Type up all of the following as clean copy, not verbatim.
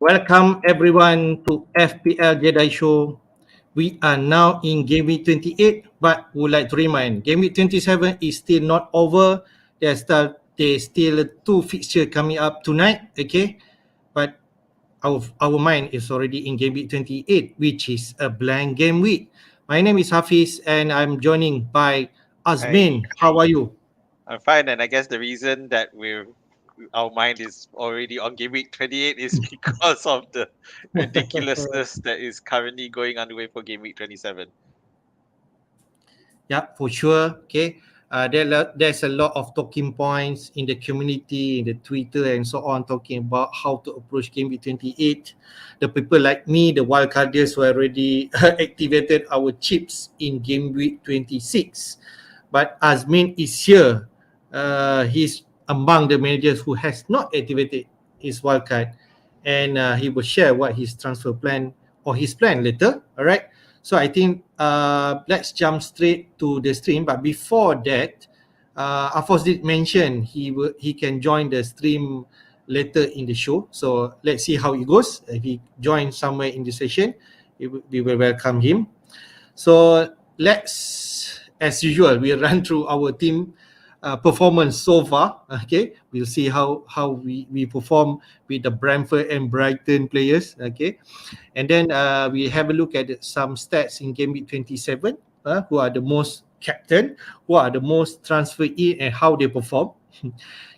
Welcome everyone to FPL Jedi Show. We are now in Gameweek 28, but would like to remind Gameweek 27 is still not over. There's still two fixture coming up tonight, okay? But our mind is already in Gameweek 28, which is a blank game week. My name is Hafiz and I'm joining by I Azmin. How are you? I'm fine, and I guess the reason that our mind is already on game week 28 is because of the ridiculousness that is currently going underway for game week 27. Yeah, for sure. Okay. There's a lot of talking points in the community, in the Twitter and so on, talking about how to approach Game Week 28. The people like me, the wildcarders who already activated our chips in Game Week 26. But Azmin is here. He's among the managers who has not activated his wildcard. And he will share what his transfer plan or his plan later. All right. So I think let's jump straight to the stream. But before that, Afos did mention he can join the stream later in the show. So let's see how it goes. If he joins somewhere in the session, we will welcome him. So let's, as usual, we run through our team performance so far. Okay, we'll see how we perform with the Brentford and Brighton players. Okay, and then we have a look at some stats in game week 27. Who are the most captain, who are the most transfer in, and how they perform.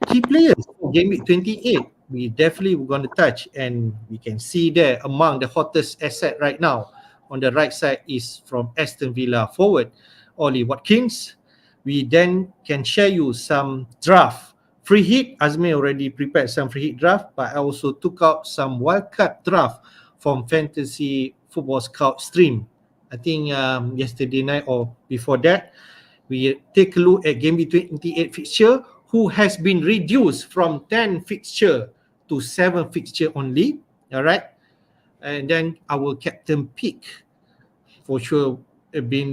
Key players for game week 28. We definitely going to touch, and we can see there among the hottest asset right now. On the right side is from Aston Villa forward, Ollie Watkins. We then can share you some draft free hit. Azmi already prepared some free hit draft, but I also took out some wildcard draft from Fantasy Football Scout stream. I think yesterday night or before that, we take a look at game week 28 fixture, who has been reduced from 10 fixture to 7 fixture only. All right. And then our captain pick for sure been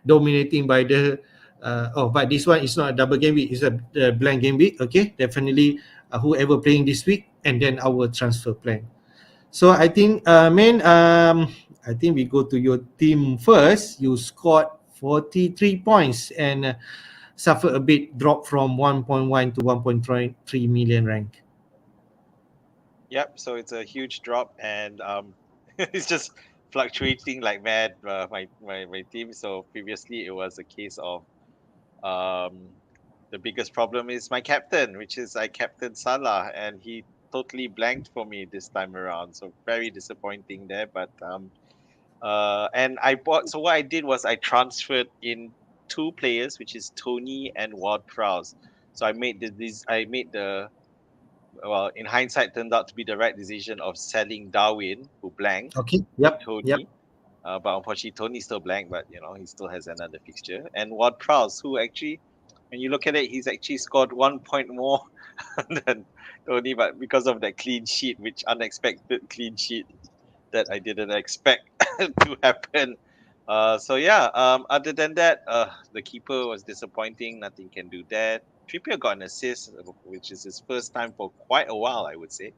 dominating by the but this one is not a double game week, it's a blank game week. Okay, definitely whoever playing this week, and then our transfer plan. So I think man, I think we go to your team first. You scored 43 points and suffered a bit drop from 1.1 to 1.3 million rank. Yep, so it's a huge drop, and it's just fluctuating like mad. My team. So previously it was a case of um, the biggest problem is my captain, which is I captain Salah, and he totally blanked for me this time around. So very disappointing there, but and I bought. So what I did was I transferred in two players, which is Tony and Ward Prowse. So I made the well, in hindsight, turned out to be the right decision of selling Darwin, who blanked, Okay, for yep, yep. Tony. But unfortunately, Tony still blank, but he still has another fixture. And Ward Prowse, who actually, when you look at it, he's actually scored 1 point more than Tony, but because of that clean sheet, which unexpected clean sheet that I didn't expect to happen. So yeah, other than that, the keeper was disappointing. Nothing can do that. Trippier got an assist, which is his first time for quite a while, I would say.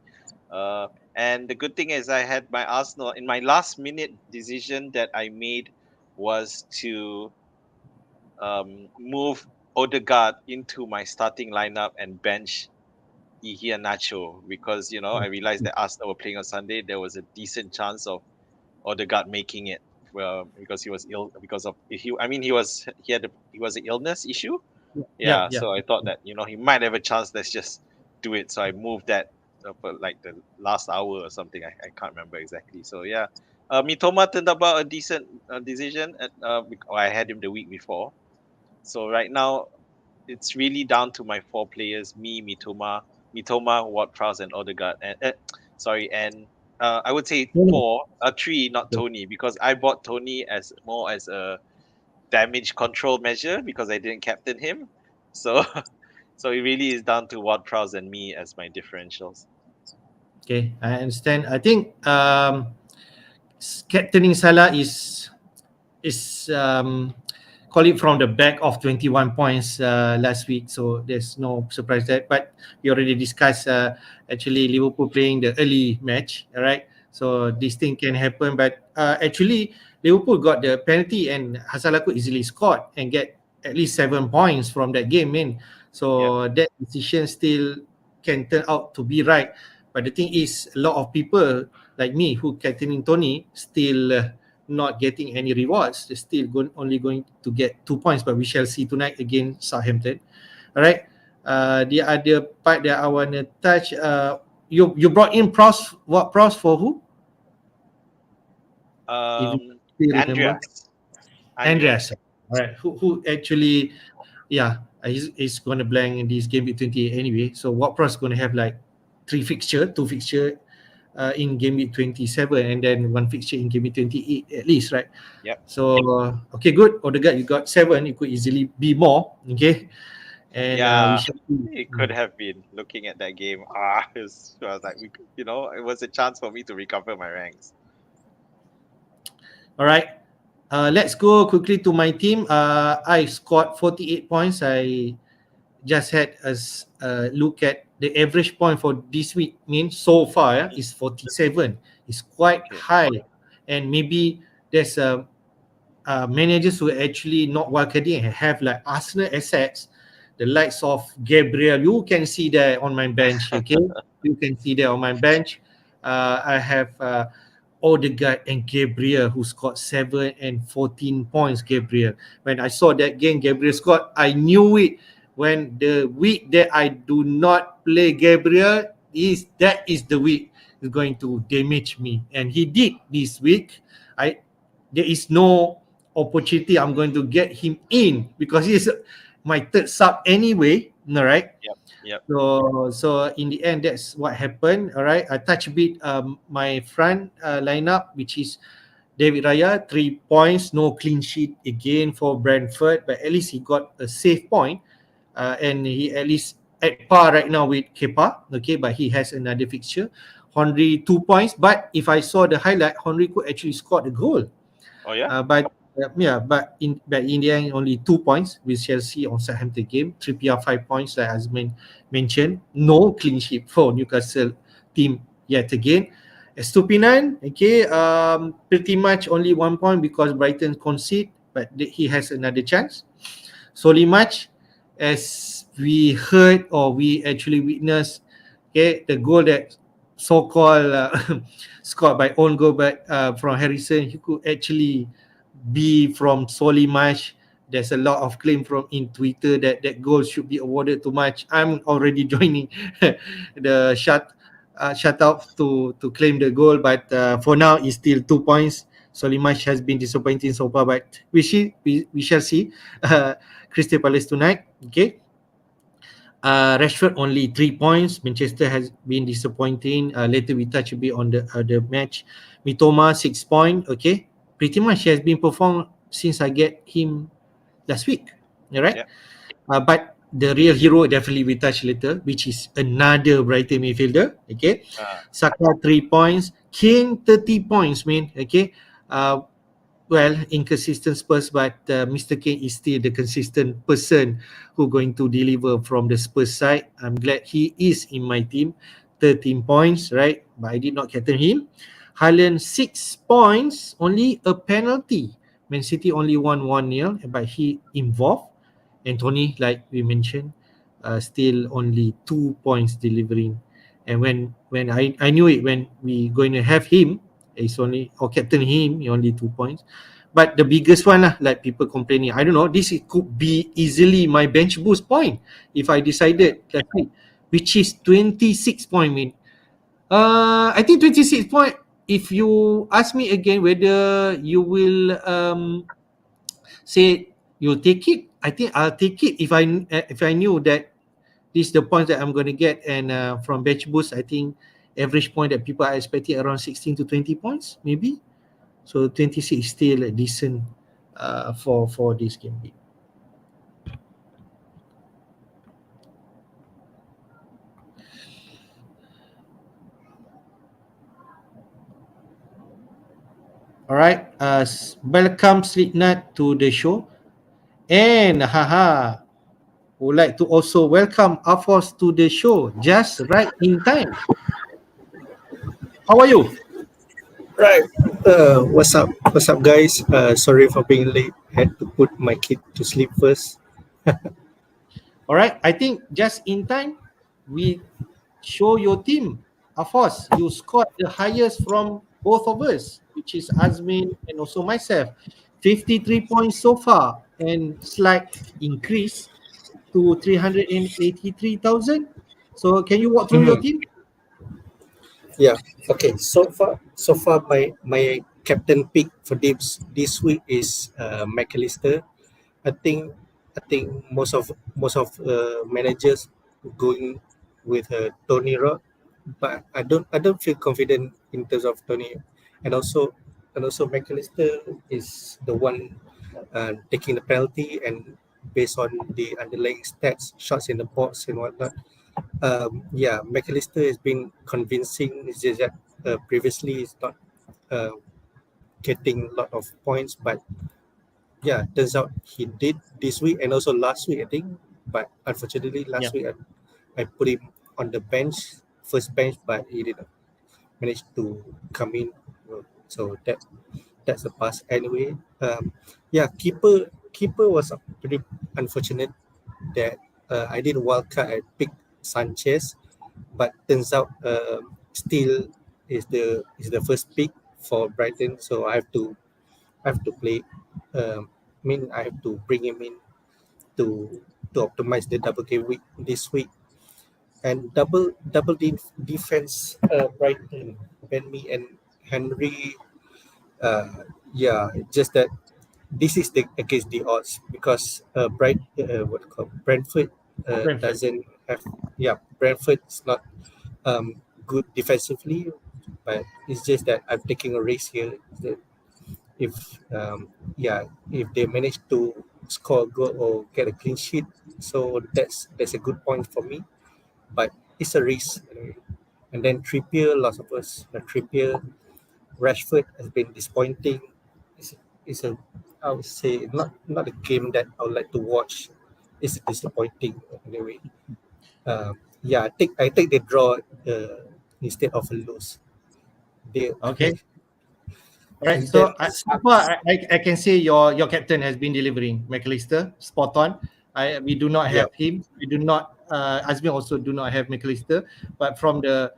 Uh, and the good thing is, I had my Arsenal in my last minute decision that I made was to move Odegaard into my starting lineup and bench Nacho because I realized that Arsenal were playing on Sunday. There was a decent chance of Odegaard making it. Well, because he was ill because of he was an illness issue. Yep, Yeah, yep. so I thought that he might have a chance. Let's just do it. So I moved that for like the last hour or something. I can't remember exactly. So yeah, Mitoma turned about a decent decision. I had him the week before. So right now it's really down to my four players: me, Mitoma, Ward-Prowse, and Odegaard. And sorry, and I would say Tony. four, three, not Tony, because I bought Tony as more as a damage control measure because I didn't captain him. So so it really is down to Ward-Prowse and me as my differentials. Okay, I understand. I think captaining Salah is call it from the back of 21 points last week. So there's no surprise that. But we already discussed actually Liverpool playing the early match, all right? So this thing can happen. But actually, Liverpool got the penalty and Hasalaku easily scored and get at least 7 points from that game, man. Yep. So that decision still can turn out to be right. But the thing is, a lot of people like me who captaining Tony still not getting any rewards. They're still only going to get 2 points, but we shall see tonight against Southampton. All right. The other part that I want to touch, you brought in pros. What pros for who? If you Um, still remember, Andreas. Andreas. Andreas. All right. Who actually, yeah, he's going to blank in this game with 28 anyway. So what pros going to have like two fixture in game week 27 and then one fixture in game week 28 at least, right? Yep. So okay, good. Odegaard, you got 7. It could easily be more. Okay, and we Yeah, shall see. it could have been looking at that game. I was like, it was a chance for me to recover my ranks. All right. Let's go quickly to my team. I scored 48 points. I just had a look at the average point for this week. Means so far is 47. It's quite Okay. high, and maybe there's managers who actually not wildcarding and have like Arsenal assets, the likes of Gabriel. You can see there on my bench, okay? You can see there on my bench. I have Odegaard and Gabriel who scored 7 and 14 points. Gabriel. When I saw that game, Gabriel scored, I knew it. When the week that I do not play Gabriel, that is the week is going to damage me. And he did this week. There is no opportunity I'm going to get him in because he's my third sub anyway. All right. Yep. Yep. So in the end, that's what happened. All right. I touch a bit my front lineup, which is David Raya, 3 points, no clean sheet again for Brentford, but at least he got a safe point, and he at least at par right now with Kepa. Okay, but he has another fixture. Henry 2 points, but if I saw the highlight, Henry could actually score the goal. Oh yeah. But in the end, only 2 points with Chelsea on Southampton game. Trippier 5 points, like as mentioned. No clean sheet for Newcastle team yet again. Estupinan, okay, pretty much only 1 point because Brighton concede, but he has another chance. Solly much as we heard or we actually witnessed, okay, the goal that so-called scored by own goal, but from Harrison, he could actually be from Solimash. There's a lot of claim from in Twitter that that goal should be awarded too much. I'm already joining the shutout to claim the goal, but for now it's still 2 points. Solimash has been disappointing so far, but we shall see. Crystal Palace tonight. Okay. Rashford only 3 points. Manchester has been disappointing. Later we touch a bit on the match. Mitoma 6 point. Okay, pretty much he has been performed since I get him last week. All right, Yep. but the real hero definitely we touch later, which is another Brighton midfielder. Okay, Uh, Saka 3 points. King 30 points, man. Okay, uh, well, inconsistent Spurs, but Mr. Kane is still the consistent person who going to deliver from the Spurs side. I'm glad he is in my team. 13 points, right? But I did not captain him. Haaland 6 points, only a penalty. Man City only won 1-0, but he involved. Anthony, like we mentioned, still only 2 points delivering. And when I knew it when we going to have him, it's only or captain him, he only 2 points. But the biggest one lah, like people complaining, I don't know, this it could be easily my bench boost point if I decided last week, which is 26 point. Mean, I think 26 point. If you ask me again whether you will say you'll take it, I think I'll take it if I knew that this is the points that I'm going to get, and from bench boost, I think average point that people are expecting around 16 to 20 points, maybe. So 26 is still a decent for this game week. All right. Welcome Slipknot to the show. And would like to also welcome Afos to the show just right in time. How are you? Right. What's up? What's up, guys? Sorry for being late. Had to put my kid to sleep first. All right, I think just in time, we show your team. Afos, you scored the highest from both of us, which is Azmin and also myself. 53 points so far and slight increase to 383,000. So can you walk through your Mhm. team? Yeah. Okay. So far, my captain pick for this week is McAllister. I think most of managers going with Tony Rod, but I don't feel confident in terms of Tony, and also McAllister is the one taking the penalty, and based on the underlying stats, shots in the box and whatnot. Yeah, McAllister has been convincing. It's just that previously he's not uh, getting a lot of points, but yeah, turns out he did this week and also last week, I think. But unfortunately, Yeah. last week I put him on the bench, first bench, but he didn't manage to come in. So that's a pass anyway. Yeah, keeper was pretty unfortunate that I did wildcard. I picked Sanchez, but turns out still is the first pick for Brighton. So I have to play. I have to bring him in to optimize the double game week this week, and defense Brighton, Benme and Henry. Yeah, just that this is against the odds because Brentford Brentford. doesn't have, yeah, Brentford is not good defensively, but it's just that I'm taking a risk here that if yeah, if they manage to score a goal or get a clean sheet, so that's a good point for me, but it's a risk anyway. And then Trippier, lots of us, Trippier, Rashford has been disappointing. It's a, I would say, not a game that I would like to watch. It's disappointing anyway. Yeah, I take the draw instead of a lose. They, Okay. All right. and then So far, I can say your captain has been delivering. McAllister, spot on. We do not yeah, have him. We do not. Azmi also do not have McAllister. But from the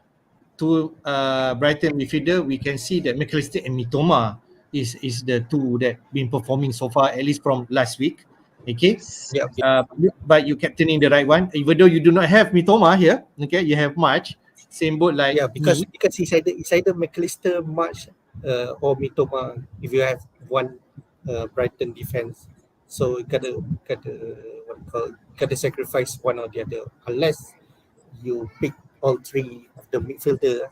two Brighton midfielder, we can see that McAllister and Mitoma is the two that been performing so far, at least from last week. Okay. Yes. yeah, But you captaining the right one, even though you do not have Mitoma here. Okay, you have March. Same boat like yeah, me. because it's either McAllister, March, or Mitoma. If you have one Brighton defense, so you gotta what you call gotta sacrifice one or the other, unless you pick all three of the midfielder.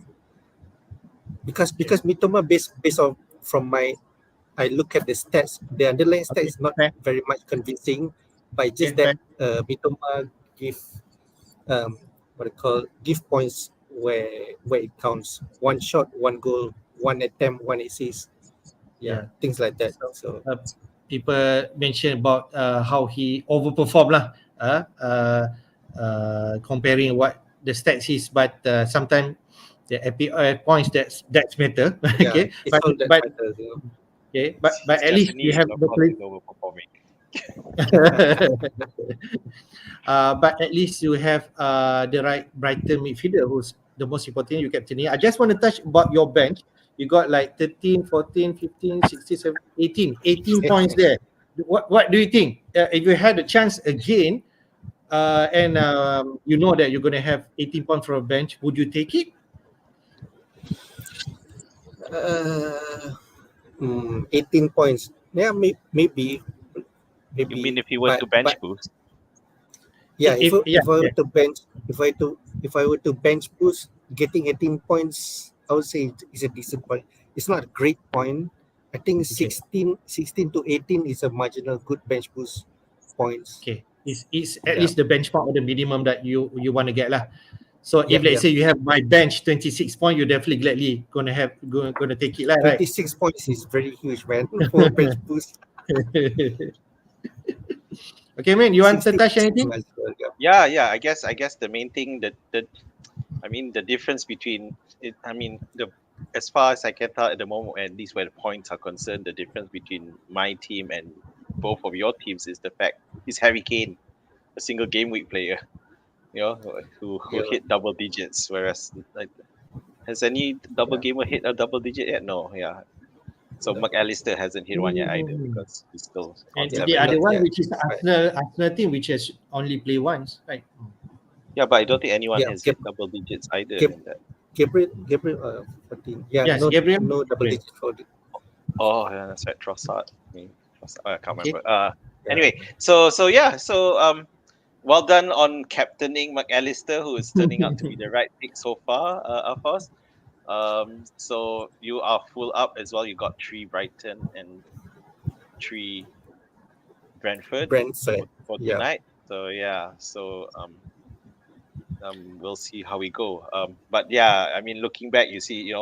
Okay. Because Mitoma, based on from my, I look at the stats, the underlying Okay. stats is not Fair. very much convincing, but it's Okay. just that Fair. Mitoma give what I call give points where it counts. One shot, one goal, one attempt, one assist. Yeah, Yeah. things like that. So So people mention about how he overperformed lah, comparing what the stats is, but sometimes the API points that's matter. yeah, Okay, it's all that but matters, you know. okay, His but at least you Japanese, have of the course, play. is overperforming. But at least you have the right Brighton midfielder who's the most important you captain. I just want to touch about your bench. You got like 13, 14, 15, 16, 17, 18 points there. What do you think? If you had a chance again, and you know that you're going to have 18 points for a bench, would you take it? uh, 18 points. Yeah, maybe, You mean maybe, if he were but to bench but boost? yeah, if I- Yeah, if I yeah, were to bench, if I were to bench boost, getting 18 points, I would say it's a decent point. It's not a great point. I think okay, 16 to 18 is a marginal good bench boost points. okay. It's at Yeah, least the benchmark or the minimum that you want to get lah. So if yep, let's yep. say you have my bench 26 point, you're definitely gladly gonna take it lah, right? 26 points is very huge, man, for bench boost. Okay, man, you want to 60 touch anything? as well, yeah. Yeah. I guess the main thing the difference between it. As far as I can tell at the moment, at least where the points are concerned, the difference between my team and both of your teams is the fact he's Harry Kane, a single game week player, who Yeah. hit double digits, whereas like, has any double Yeah. gamer hit a double digit yet? No, yeah. So No. McAllister hasn't hit one yet either Mhm. because he's still on And Yeah, the seven. other not one, yet. which is But Arsenal team, which has only played once, right? Yeah, but I don't think anyone yeah, has hit double digits either Gab- in that. Gabriel 14. Yeah, Yes, no, Gabriel. no double digit for the, Oh, yeah, that's right. Trossard. I can't Okay. remember. yeah. Anyway, so well done on captaining McAllister, who is turning out to be the right pick so far, Afos. So you are full up as well. You got 3 Brighton and 3 Brentford Brentford. for Yeah. tonight. So yeah, we'll see how we go. But yeah, I mean, looking back, you see,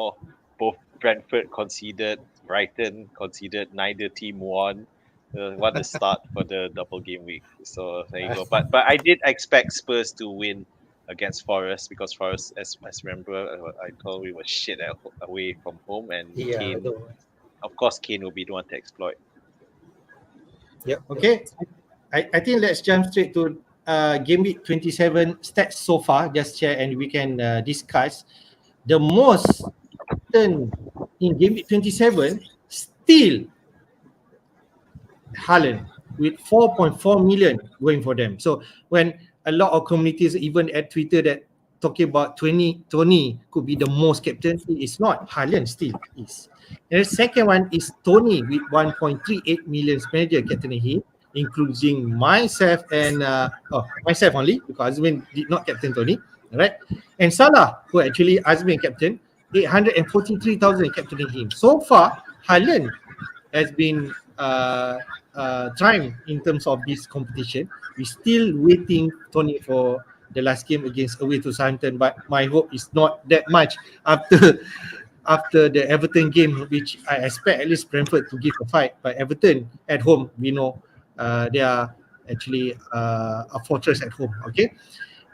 both Brentford conceded, Brighton conceded, neither team won. What a start for the double game week. So there you go. But I did expect Spurs to win against Forest because Forest, as remember, I told we was shit away from home, and Yeah, I Kane, know. of course, Kane will be the one to exploit. Yep. Okay, I think let's jump straight to game week 27 stats so far. Just share and we can discuss. The most captain in game week 27 still Haaland with 4.4 million going for them. So when a lot of communities even at Twitter that talking about Tony could be the most captain, it is not. Haaland still is. And the second one is Tony with 1.38 million manager captaining him, including myself and myself only because Azmin did not captain Tony. All right. And Salah, who actually Azmin captain, 843,000 captaining him. So far, Haaland has been trying in terms of this competition. We're still waiting, Tony, for the last game against away to Southampton, but my hope is not that much after after the Everton game, which I expect at least Brentford to give a fight. But Everton at home, we know they are actually a fortress at home. Okay,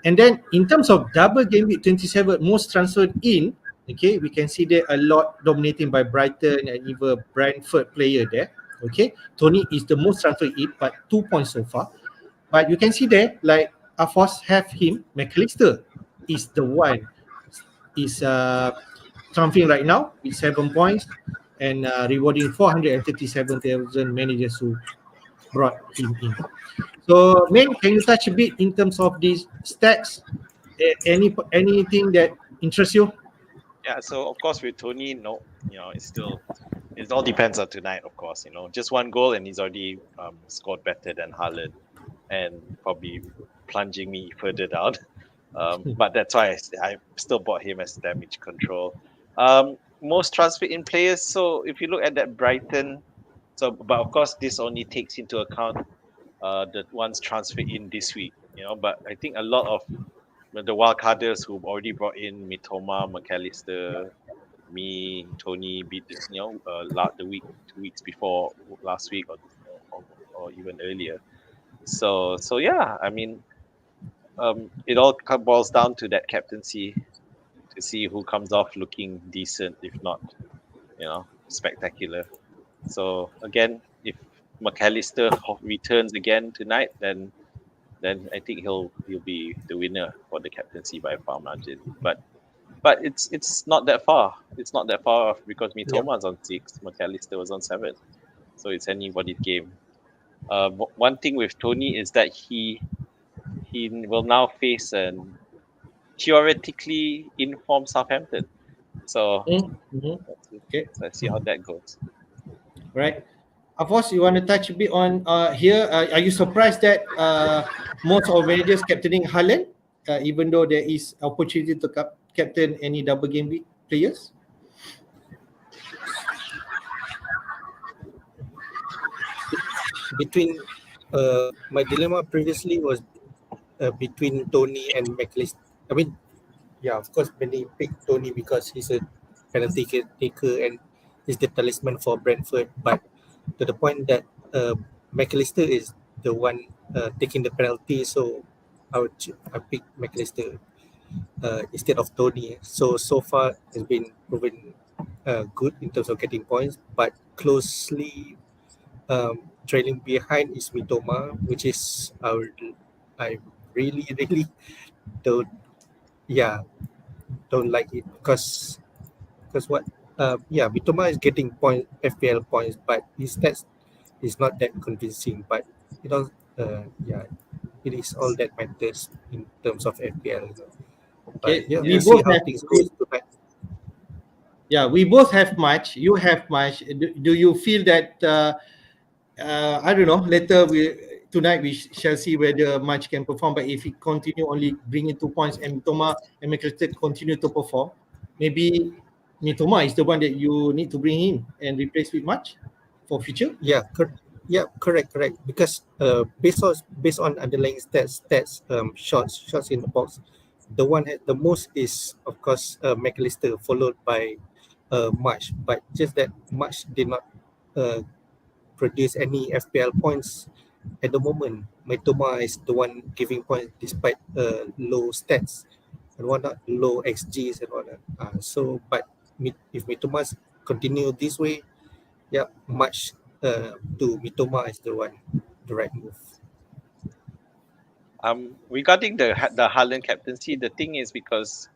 and then in terms of double game week 27 most transferred in, okay, we can see there a lot dominating by Brighton and even Brentford player there. Okay, Tony is the most transferred in, but 2 points so far. But you can see there, like Afos have him, McAllister is the one is triumphing right now with 7 points and rewarding 437,000 managers who brought him in. So, man, can you touch a bit in terms of these stats? Anything that interests you? Yeah, so of course with Tony, no, it all depends on tonight, of course. Just one goal and he's already scored better than Haaland and probably plunging me further down. But that's why I still bought him as damage control. Most transfer in players. So if you look at that Brighton, but of course this only takes into account the ones transferred in this week. But I think a lot of the wildcarders who've already brought in Mitoma, McAllister, me, Tony beat the week 2 weeks before last week or even earlier. So yeah, I mean, it all boils down to that captaincy to see who comes off looking decent, if not, spectacular. So again, if McAllister returns again tonight, then I think he'll be the winner for the captaincy by a far margin. But it's not that far. It's not that far off because Yep. Mitoma's on 6, McAllister was on 7, so it's anybody's game. One thing with Tony is that he will now face an theoretically informed Southampton. So Mm-hmm. Okay, let's see how that goes. right. Afos, you want to touch a bit on here? Are you surprised that most of managers captaining Haaland, even though there is opportunity to captain any double game week players? Between my dilemma previously was between Tony and McAllister. I mean, yeah, of course, many pick Tony because he's a penalty taker and he's the talisman for Brentford. But to the point that McAllister is the one taking the penalty. So I picked McAllister instead of Tony. So far it's been proven good in terms of getting points, but closely trailing behind is Mitoma, which is I really really don't yeah don't like it because what yeah, Mitoma is getting FPL points, but his stats is not that convincing. But you know, yeah, it is all that matters in terms of FPL. But Okay, yeah, we we'll see both how have things goes tonight. yeah, we both have much. You have much. Do you feel that I don't know. Later we tonight we shall see whether March can perform. But if he continue only bringing 2 points and Mitoma and McAllister continue to perform, maybe Mitoma is the one that you need to bring in and replace with March for future. Yeah, yeah, correct. Because based on underlying stats, shots in the box, the one the most is of course McAllister, followed by March. But just that March did not uh, produce any FPL points at the moment. Mitoma is the one giving points despite low stats and whatnot, low XGs and whatnot. But if Mitomas continue this way, yeah, much to Mitoma is the right move. Regarding the Haaland captaincy, the thing is because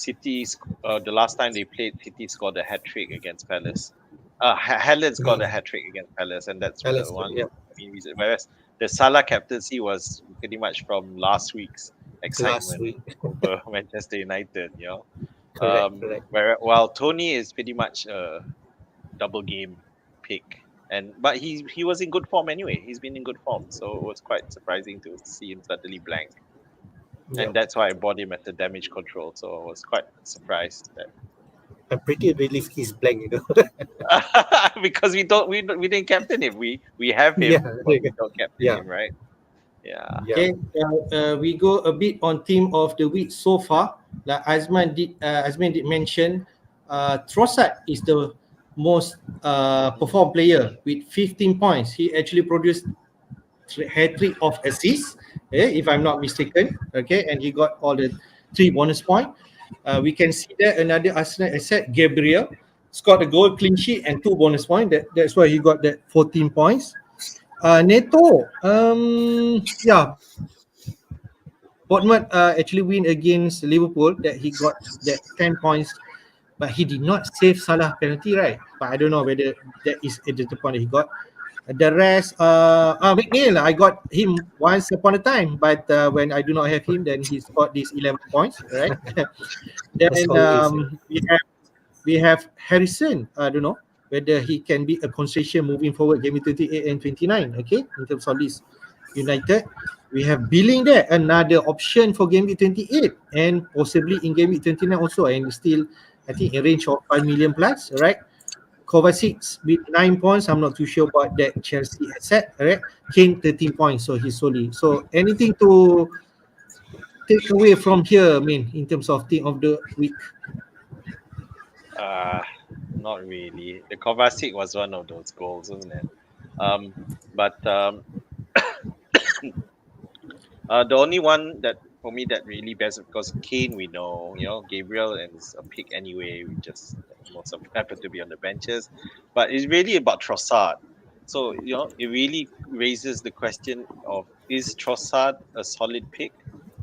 the last time they played, City scored a hat trick against Palace. Haaland scored a Mm. hat trick against Palace, and that's the Alex, one yeah, main reason. Whereas the Salah captaincy was pretty much from last week's last excitement week. over Manchester United. Correct. While Tony is pretty much a double game pick, but he was in good form anyway. He's been in good form, so it was quite surprising to see him suddenly blank, Yeah, and that's why I bought him at the damage control. So I was quite surprised that I'm pretty relieved he's blank. because we didn't captain him. We have Yeah, him, but we don't captain yeah, him, right? Yeah. yeah. Okay, we go a bit on team of the week so far. Like Azman did mention, Trossard is the most performed player with 15 points. He actually produced hat trick of assists, if I'm not mistaken. Okay, and he got all the 3 bonus points. We can see that another Arsenal asset, Gabriel, scored a goal, clean sheet, and 2 bonus points. That's why he got that 14 points. Neto, yeah, Bournemouth actually win against Liverpool that he got that 10 points, but he did not save Salah penalty, right? But I don't know whether that is at the point that he got. The rest, McNeil, I got him once upon a time, but when I do not have him, then he scored these 11 points, right? As Then always. we have Harrison. I don't know whether he can be a concession moving forward, game 28 and 29. Okay, in terms of this United, we have Billing there, another option for game week 28 and possibly in game week 29 also, and still I think a range of 5 million plus, right? Kovacic with 9 points. I'm not too sure about that Chelsea asset, right? Kane 13 points, so he's solely. So anything to take away from here, I mean, in terms of team of the week? Uh, Not really. The Kovacic was one of those goals, wasn't it? Um, but the only one that for me that really best because Kane we know, Gabriel and is a pick anyway. We just most of happen to be on the benches, but it's really about Trossard. So it really raises the question of is Trossard a solid pick?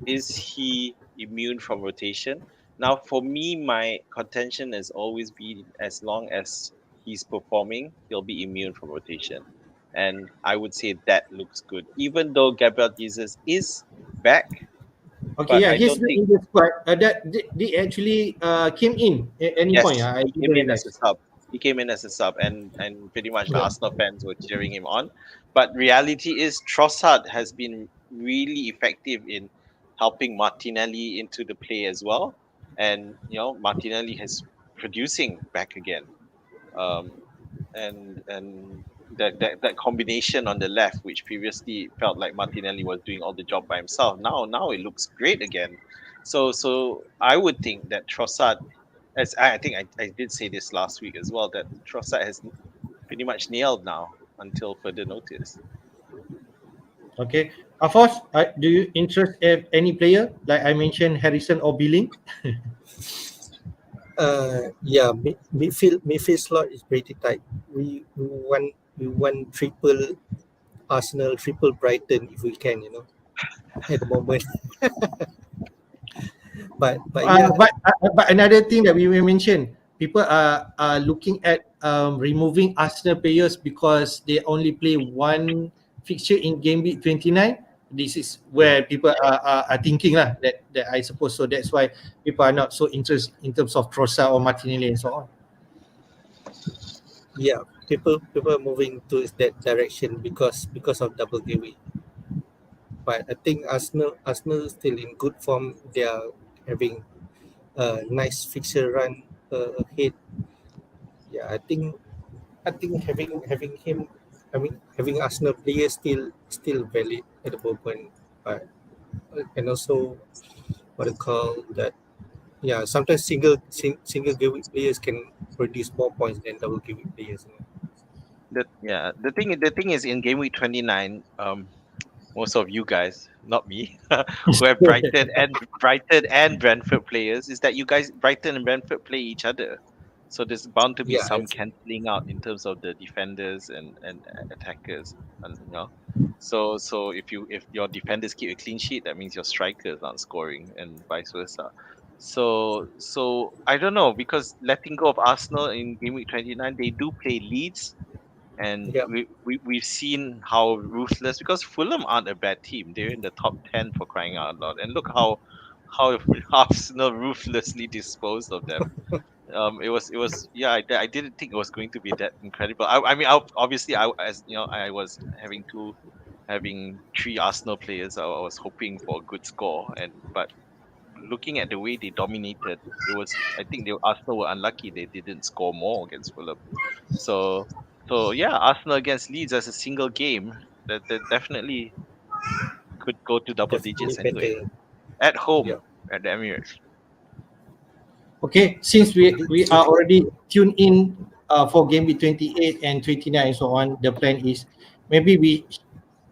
Is he immune from rotation? Now, for me, my contention has always been as long as he's performing, he'll be immune from rotation. And I would say that looks good. Even though Gabriel Jesus is back, Okay, but yeah, I he's don't not think, in the squad. That they actually came in at any point. yes, I he didn't came in as a realize. sub. He came in as a sub, and pretty much the Yeah. Arsenal fans were cheering him on. But reality is, Trossard has been really effective in helping Martinelli into the play as well. And Martinelli has producing back again. Um, and that combination on the left, which previously felt like Martinelli was doing all the job by himself, now it looks great again. So I would think that Trossard, as I think I did say this last week as well, that Trossard has pretty much nailed now until further notice. Okay. Afos, do you interest in any player like I mentioned Harrison or Billing? Yeah, midfield slot is pretty tight. We want triple Arsenal, triple Brighton if we can, at the moment. But yeah, But another thing that we will mention, people are looking at removing Arsenal players because they only play one fixture in game week 29. This is where people are thinking lah, that I suppose so. That's why people are not so interested in terms of Trossard or Martinelli and so on. yeah, people are moving to that direction because of double game week. But I think Arsenal still in good form. They are having a nice fixture run ahead. Yeah, I think having him, having Arsenal players still valid at the moment. But and also what I call that. Yeah, sometimes single game week players can produce more points than double game week players. The thing is in game week 29, most of you guys, not me, who have Brighton and Brentford players, is that you guys Brighton and Brentford play each other. So there's bound to be Yeah, some cancelling out in terms of the defenders and attackers, and so if your defenders keep a clean sheet, that means your strikers aren't scoring, and vice versa. So I don't know, because letting go of Arsenal in game week 29, they do play Leeds, and yeah. we've seen how ruthless, because Fulham aren't a bad team. They're in the top 10 for crying out loud. And look how Arsenal ruthlessly disposed of them. It was yeah, I didn't think it was going to be that incredible. I mean, obviously, as you know, I was having three Arsenal players. I was hoping for a good score, and but looking at the way they dominated, it was, I think, Arsenal were unlucky they didn't score more against Fulham. So so yeah, Arsenal against Leeds as a single game, that definitely could go to double Definitely digits anyway. better. At Yeah. home at the Emirates. Okay, since we are already tuned in for game week 28 and 29 and so on, the plan is maybe we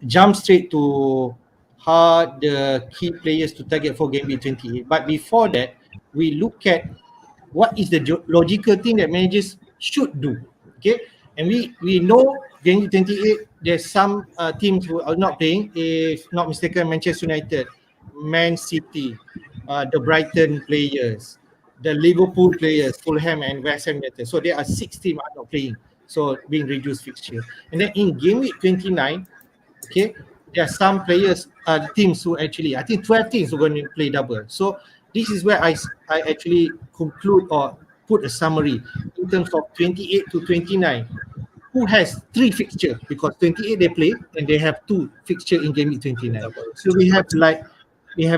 jump straight to how the key players to target for game week 28. But before that, we look at what is the logical thing that managers should do. Okay, and we know game week 28, there's some teams who are not playing. If not mistaken, Manchester United, Man City, the Brighton players, the Liverpool players, Fulham and West Ham United. So there are 6 teams are not playing. So being reduced fixture. And then in game week 29, okay, there are some players, teams who actually, I think 12 teams who are going to play double. So this is where I actually conclude or put a summary in terms of 28 to 29. Who has 3 fixture, because 28 they play and they have 2 fixture in game week 29. Doubles. So we have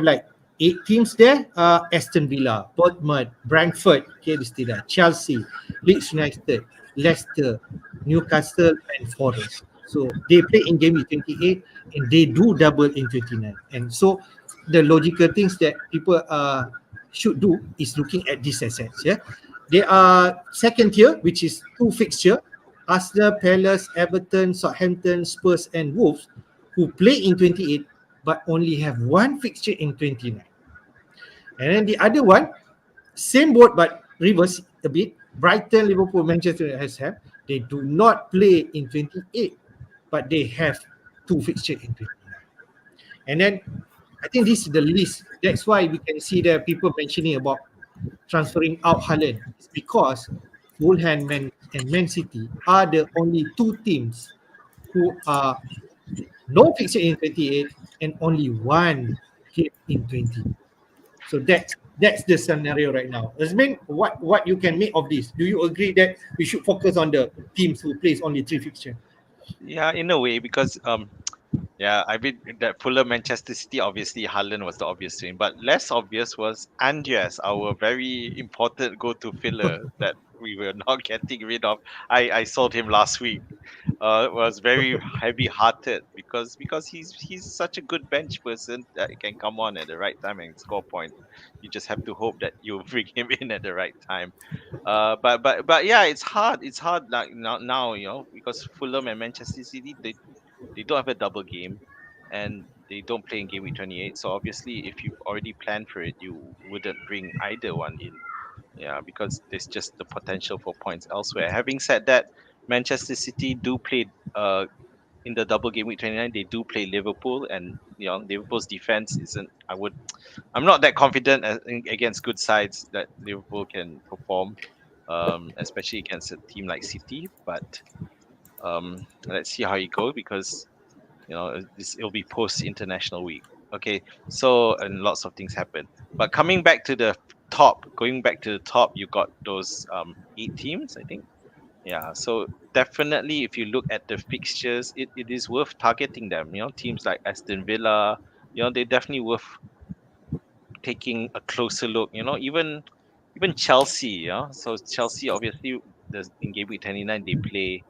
like 8 teams there. Aston Villa, Bournemouth, Brentford, okay, listed there, Chelsea, Leeds United, Leicester, Newcastle and Forest. So they play in game week 28 and they do double in 29. And so the logical things that people should do is looking at these assets. Yeah, there are second tier, which is 2 fixture: Arsenal, Palace, Everton, Southampton, Spurs, and Wolves, who play in 28 but only have 1 fixture in 29. And then the other one, same boat but reverse a bit. Brighton, Liverpool, Manchester United has have. They do not play in 28, but they have 2 fixture in 29. And then I think this is the list. That's why we can see there people mentioning about transferring out Haaland. It's because Fulham and Man City are the only 2 teams who are no fixture in 28 and only 1 game in 20. So that's the scenario right now. Azmin, what you can make of this? Do you agree that we should focus on the teams who plays only 3 fixture? Yeah, in a way, because yeah, I mean that Fulham Manchester City, obviously Haaland was the obvious thing, but less obvious was Andreas, our very important go-to filler that we were not getting rid of. I sold him last week. Was very heavy-hearted, because he's such a good bench person that he can come on at the right time and score points. You just have to hope that you bring him in at the right time. But yeah, it's hard. It's hard, like now, because Fulham and Manchester City, they don't have a double game. and they don't play in game week 28. So obviously, if you've already planned for it, you wouldn't bring either one in. Yeah, because there's just the potential for points elsewhere. Having said that, Manchester City do play in the double game week 29. They do play Liverpool, and Liverpool's defense isn't. I'm not that confident against good sides that Liverpool can perform, especially against a team like City. But let's see how it goes, because it'll be post international week. Okay, so and lots of things happen. But coming back to the going back to the top, you got those 8 teams, I think. Yeah, so definitely if you look at the fixtures, it is worth targeting them. Teams like Aston Villa, they're definitely worth taking a closer look. Even Chelsea, So Chelsea obviously, in game week 29 they play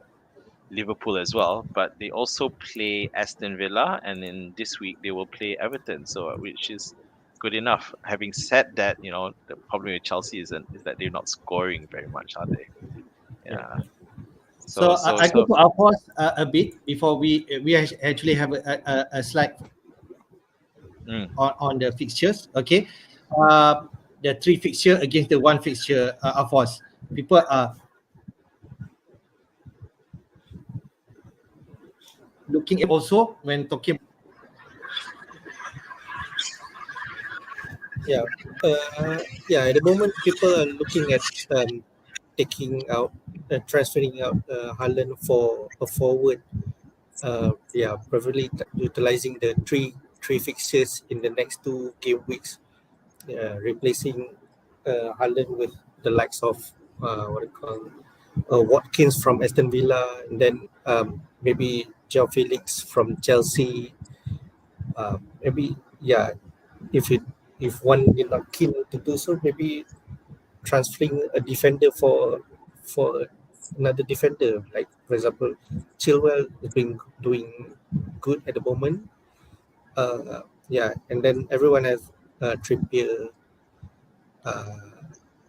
Liverpool as well, but they also play Aston Villa, and in this week they will play Everton. So which is good enough. Having said that, the problem with Chelsea is that they're not scoring very much, are they? Yeah. Yeah. So So so I go so to our pause a bit before we actually have a slide mm, on the fixtures. Okay, the 3 fixture against the 1 fixture. Of course, people are looking at also when talking. Yeah. Yeah. At the moment, people are looking at taking out, transferring out Haaland for a forward. Yeah, preferably utilizing the three fixtures in the next 2 game weeks, replacing Haaland with the likes of what do you call Watkins from Aston Villa, and then maybe Joao Felix from Chelsea. Maybe yeah, if it if one is not keen to do so, maybe transferring a defender for another defender. Like for example, Chilwell has been doing good at the moment. Yeah, and then everyone has Trippier, uh,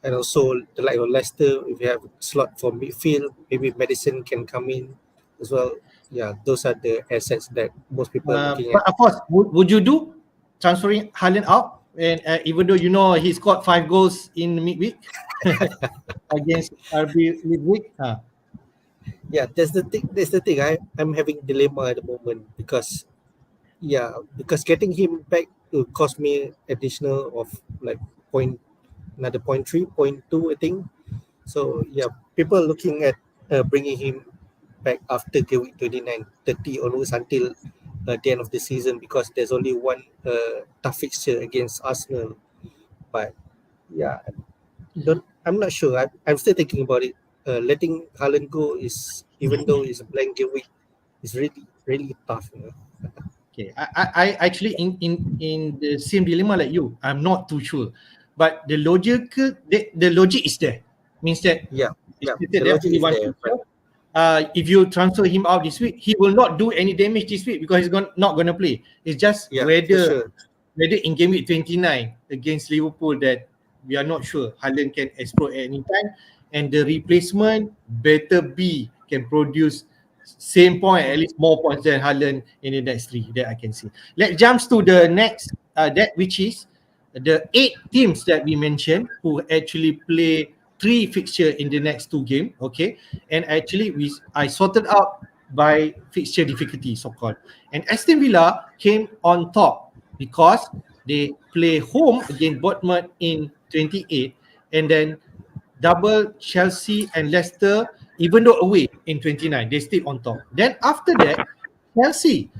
and also the like of Leicester. If you have slot for midfield, maybe Madison can come in as well. Yeah, those are the assets that most people are looking But at. of course, would you do transferring Haaland out? And even though he scored 5 goals in midweek against RB midweek. Yeah, that's the thing. That's the thing. I'm having dilemma at the moment because because getting him back will cost me additional of like point another point 3, point 2, I think. So yeah, people are looking at bringing him back after game week 29, 30 onwards until the end of the season, because there's only one tough fixture against Arsenal. But yeah, don't I'm not sure. I'm still thinking about it. Letting Haaland go is, even though it's a blank game week, is really tough. Okay, I actually in the same dilemma like you. I'm not too sure, but the logic is there. Means that Yeah, it's yeah. stated The there logic only is one there, but feature. If you transfer him out this week, he will not do any damage this week because not going to play. It's just yeah, for sure. whether in game week 29 against Liverpool that we are not sure Haaland can explode at any time, and the replacement better be can produce same point, at least more points than Haaland in the next 3 that I can see. Let's jump to the next that which is the 8 teams that we mentioned who actually play 3 fixture in the next 2 game. Okay, and actually I sorted out by fixture difficulty, so called, and Aston Villa came on top because they play home against Bournemouth in 28, and then double Chelsea and Leicester, even though away in 29, they still on top. Then after that, Chelsea,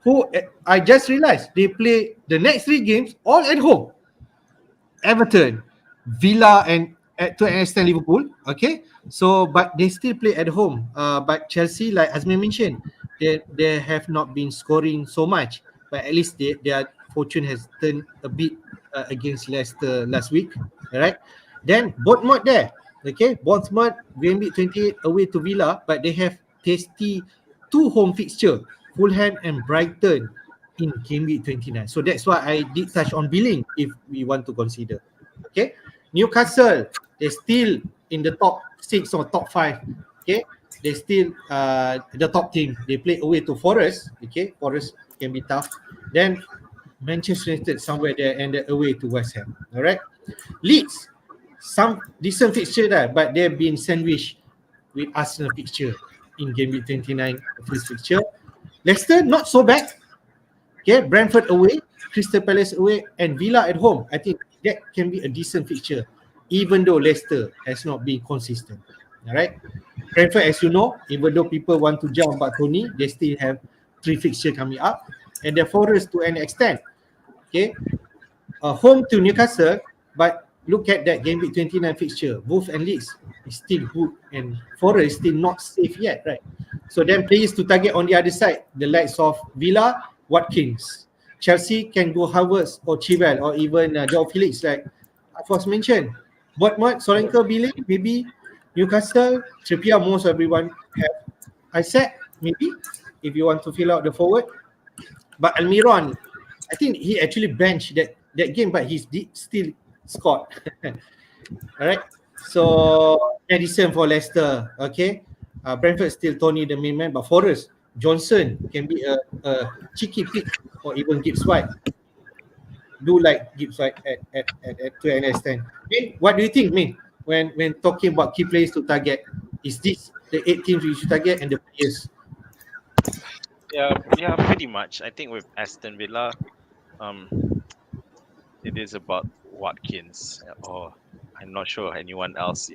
who I just realized they play the next 3 games all at home. Everton, Villa, and to an extent Liverpool. Okay, so but they still play at home. But Chelsea, like Azmi mentioned, they have not been scoring so much, but at least their fortune has turned a bit against Leicester last week. All right, then Bournemouth there. Okay, Bournemouth game week 28 away to Villa, but they have tasty 2 home fixture, Fulham and Brighton in game week 29. So that's why I did touch on billing if we want to consider. Okay. Newcastle, they're still in the top 6 or top 5. Okay. They still the top team. They play away to Forest. Okay. Forest can be tough. Then Manchester United somewhere there and away to West Ham. All right. Leeds, some decent fixture there, but they've been sandwiched with Arsenal fixture in game week 29, first fixture. Leicester, not so bad. Okay, Brentford away, Crystal Palace away, and Villa at home. I think that can be a decent fixture, even though Leicester has not been consistent. All right. Brentford, as you know, even though people want to jump about Tony, they still have 3 fixture coming up, and the Forest to an extent. Okay, home to Newcastle, but look at that game week 29 fixture. Wolves and Leeds is still good, and Forest is still not safe yet, right? So then players to target on the other side, the likes of Villa, Watkins. Chelsea can go Havertz or Chilwell or even Joao Felix, like I first mentioned. Bournemouth, Solanke, Billy, maybe Newcastle, Trippier, most everyone have. I said maybe if you want to fill out the forward, but Almiron, I think he actually benched that game, but he's still scored. All right. So Edison for Leicester. Okay. Brentford still Tony the main man, but Forest Johnson can be a cheeky pick or even Gibbs White. Do like Gibbs White at to an extent. Min, what do you think, Min? When talking about key players to target, is this the 8 teams you should target and the players? Yeah, pretty much. I think with Aston Villa, um, it is about Watkins, or I'm not sure anyone else.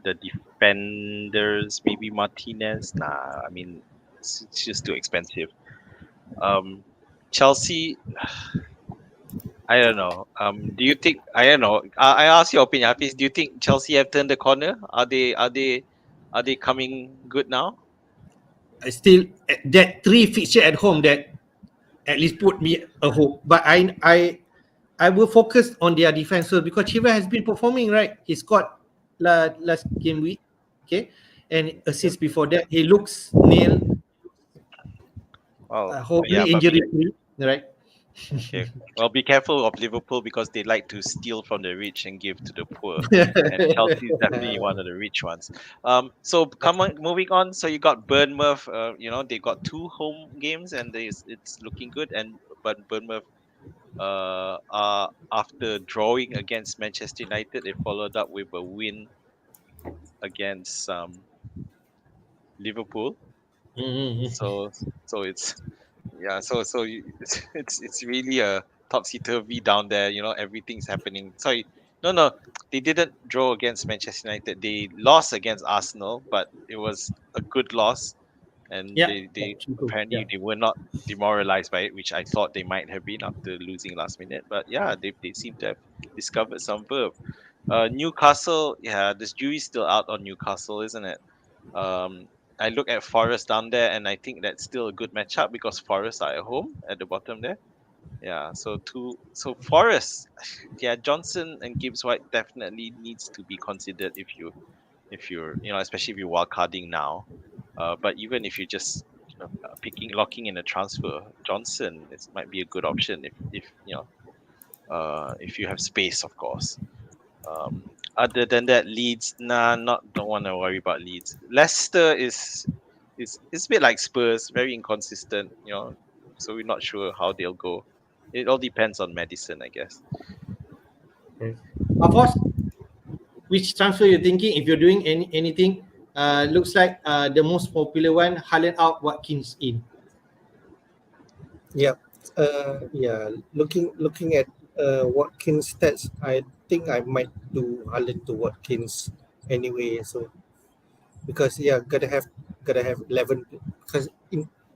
The defenders, maybe Martinez. Nah, I mean, it's just too expensive. Chelsea, I don't know. Do you think? I don't know. I ask your opinion, Hafiz. Do you think Chelsea have turned the corner? Are they coming good now? Still that 3 fixture at home that at least put me a hope. But I will focus on their defense because Chiva has been performing right. He scored last game week, okay, and assist before that. He looks nail, Well, hopefully yeah, but injury free, right? okay. Well, be careful of Liverpool because they like to steal from the rich and give to the poor. And Chelsea is definitely one of the rich ones. So come on, moving on. So you got Bournemouth. They got 2 home games and it's looking good. But Bournemouth, after drawing against Manchester United, they followed up with a win against Liverpool. Mm-hmm. So it's yeah. It's really a topsy turvy down there. Everything's happening. Sorry, no, they didn't draw against Manchester United. They lost against Arsenal, but it was a good loss, and Yeah, they true. apparently Yeah. they were not demoralized by it, which I thought they might have been after losing last minute. But yeah, they seem to have discovered some verve. Newcastle, yeah, this jury's still out on Newcastle, isn't it? Um, I look at Forest down there, and I think that's still a good matchup because Forest are at home at the bottom there. Yeah, so Forest, yeah, Johnson and Gibbs White definitely needs to be considered if you're especially if you're wildcarding now. But even if you're just locking in a transfer, Johnson might be a good option if you have space, of course. Um, Other than that, Leeds, nah, don't want to worry about Leeds. Leicester is a bit like Spurs, very inconsistent, so we're not sure how they'll go. It all depends on Madison, I guess. Okay. Afos, which transfer you're thinking? If you're doing anything, looks like the most popular one, Haaland out, Watkins in. Yeah. Yeah. Looking at Watkins stats, I think I might do Haaland to Watkins anyway. So because yeah, gotta have 11 because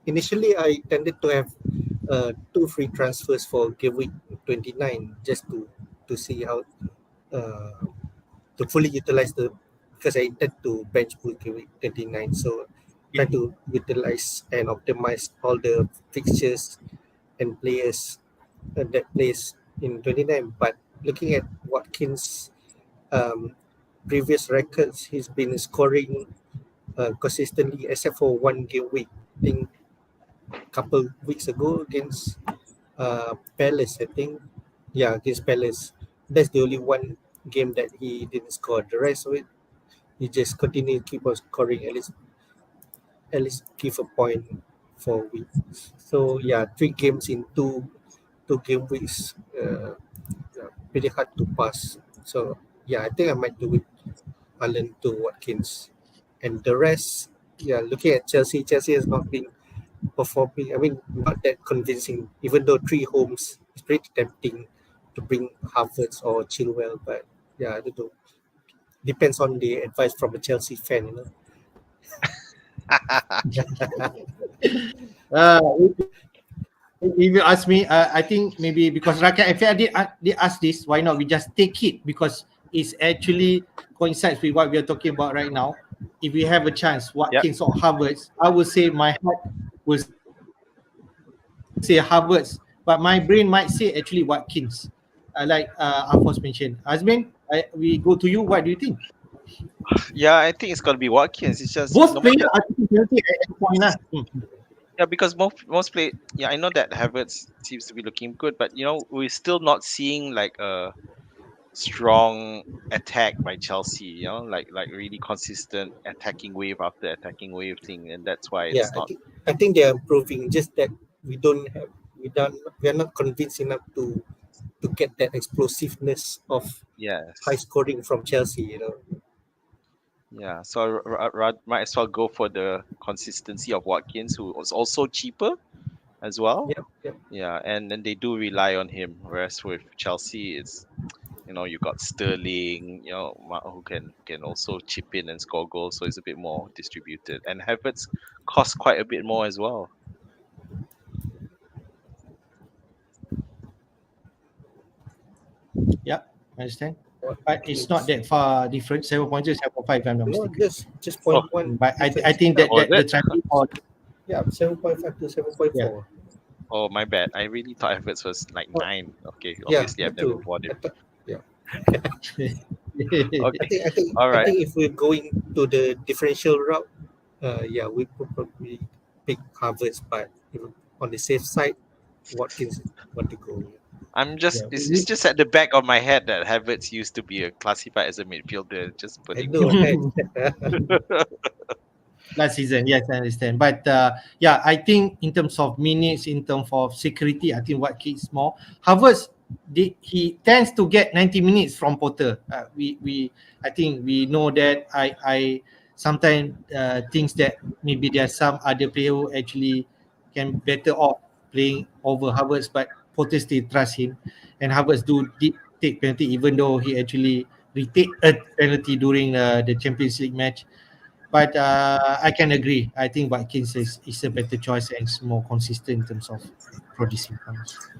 initially I tended to have 2 free transfers for Gameweek 29 just to see how uh, to fully utilize the because I intend to bench boost Gameweek 29, so try Yeah. to utilize and optimize all the fixtures and players that plays in 29. But looking at Watkins' um, previous records, he's been scoring consistently except for one game week. I think couple weeks ago against Palace. I think against Palace. That's the only one game that he didn't score. The rest of it, he just continue to keep on scoring at least give a point 4 weeks. So yeah, 3 games in two game weeks. Pretty hard to pass. So yeah, I think I might do it. Allen to Watkins, and the rest. Yeah, looking at Chelsea, Chelsea has not been performing. I mean, not that convincing. Even though 3 homes, it's pretty tempting to bring Havertz or Chilwell, but yeah, I don't know. Depends on the advice from a Chelsea fan, you know. Uh, if you ask me, I think maybe because Rakan, if I did ask this, why not we just take it because it's actually coincides with what we are talking about right now. If we have a chance, Yep. Watkins or Havertz, I would say my heart will say Havertz, but my brain might say actually Watkins. Like Alphonse mentioned. Azmin, we go to you. What do you think? Yeah, I think it's gonna be Watkins. It's just Both no players matter. are taking penalty at any point. Yeah, because most play. Yeah, I know that Havertz seems to be looking good, but we're still not seeing like a strong attack by Chelsea. Like really consistent attacking wave after attacking wave thing, and that's why Yeah, it's not. I think they are improving. Just that we are not convinced enough to get that explosiveness of high Yes. scoring from Chelsea. You know. Yeah, so might as well go for the consistency of Watkins, who was also cheaper as well. Yep. Yep. Yeah, and then they do rely on him. Whereas with Chelsea, it's you got Sterling, who can also chip in and score goals, so it's a bit more distributed. And Havertz costs quite a bit more as well. Yeah, I understand. But it's not Watkins. that far different. 7.2, 7.5, if I'm not No, mistaken. just Oh, 0.1 But I difference. think Yeah, was that the it? trending or yeah, 7.5 to seven point yeah. four. Oh, my bad. I really thought Havertz was like Oh, 9. Okay, yeah, obviously me I've never too. bought I him. thought, yeah. I Okay, think I think all I right. think if we're going to the differential route, yeah, we could probably pick Harvard's, but if on the safe side, Watkins want to go. I'm just Yeah, it's just at the back of my head that Havertz used to be classified as a midfielder. Just I putting know, right? last season, yes, I understand. But yeah, I think in terms of minutes, in terms of security, I think what kicks more. Havertz, he tends to get 90 minutes from Potter. I think we know that. I sometimes thinks that maybe there are some other player who actually can better off playing over Havertz, but Potter still trust him, and Havertz did take penalty even though he actually retake a penalty during the Champions League match. But I can agree. I think Watkins is a better choice and is more consistent in terms of producing points.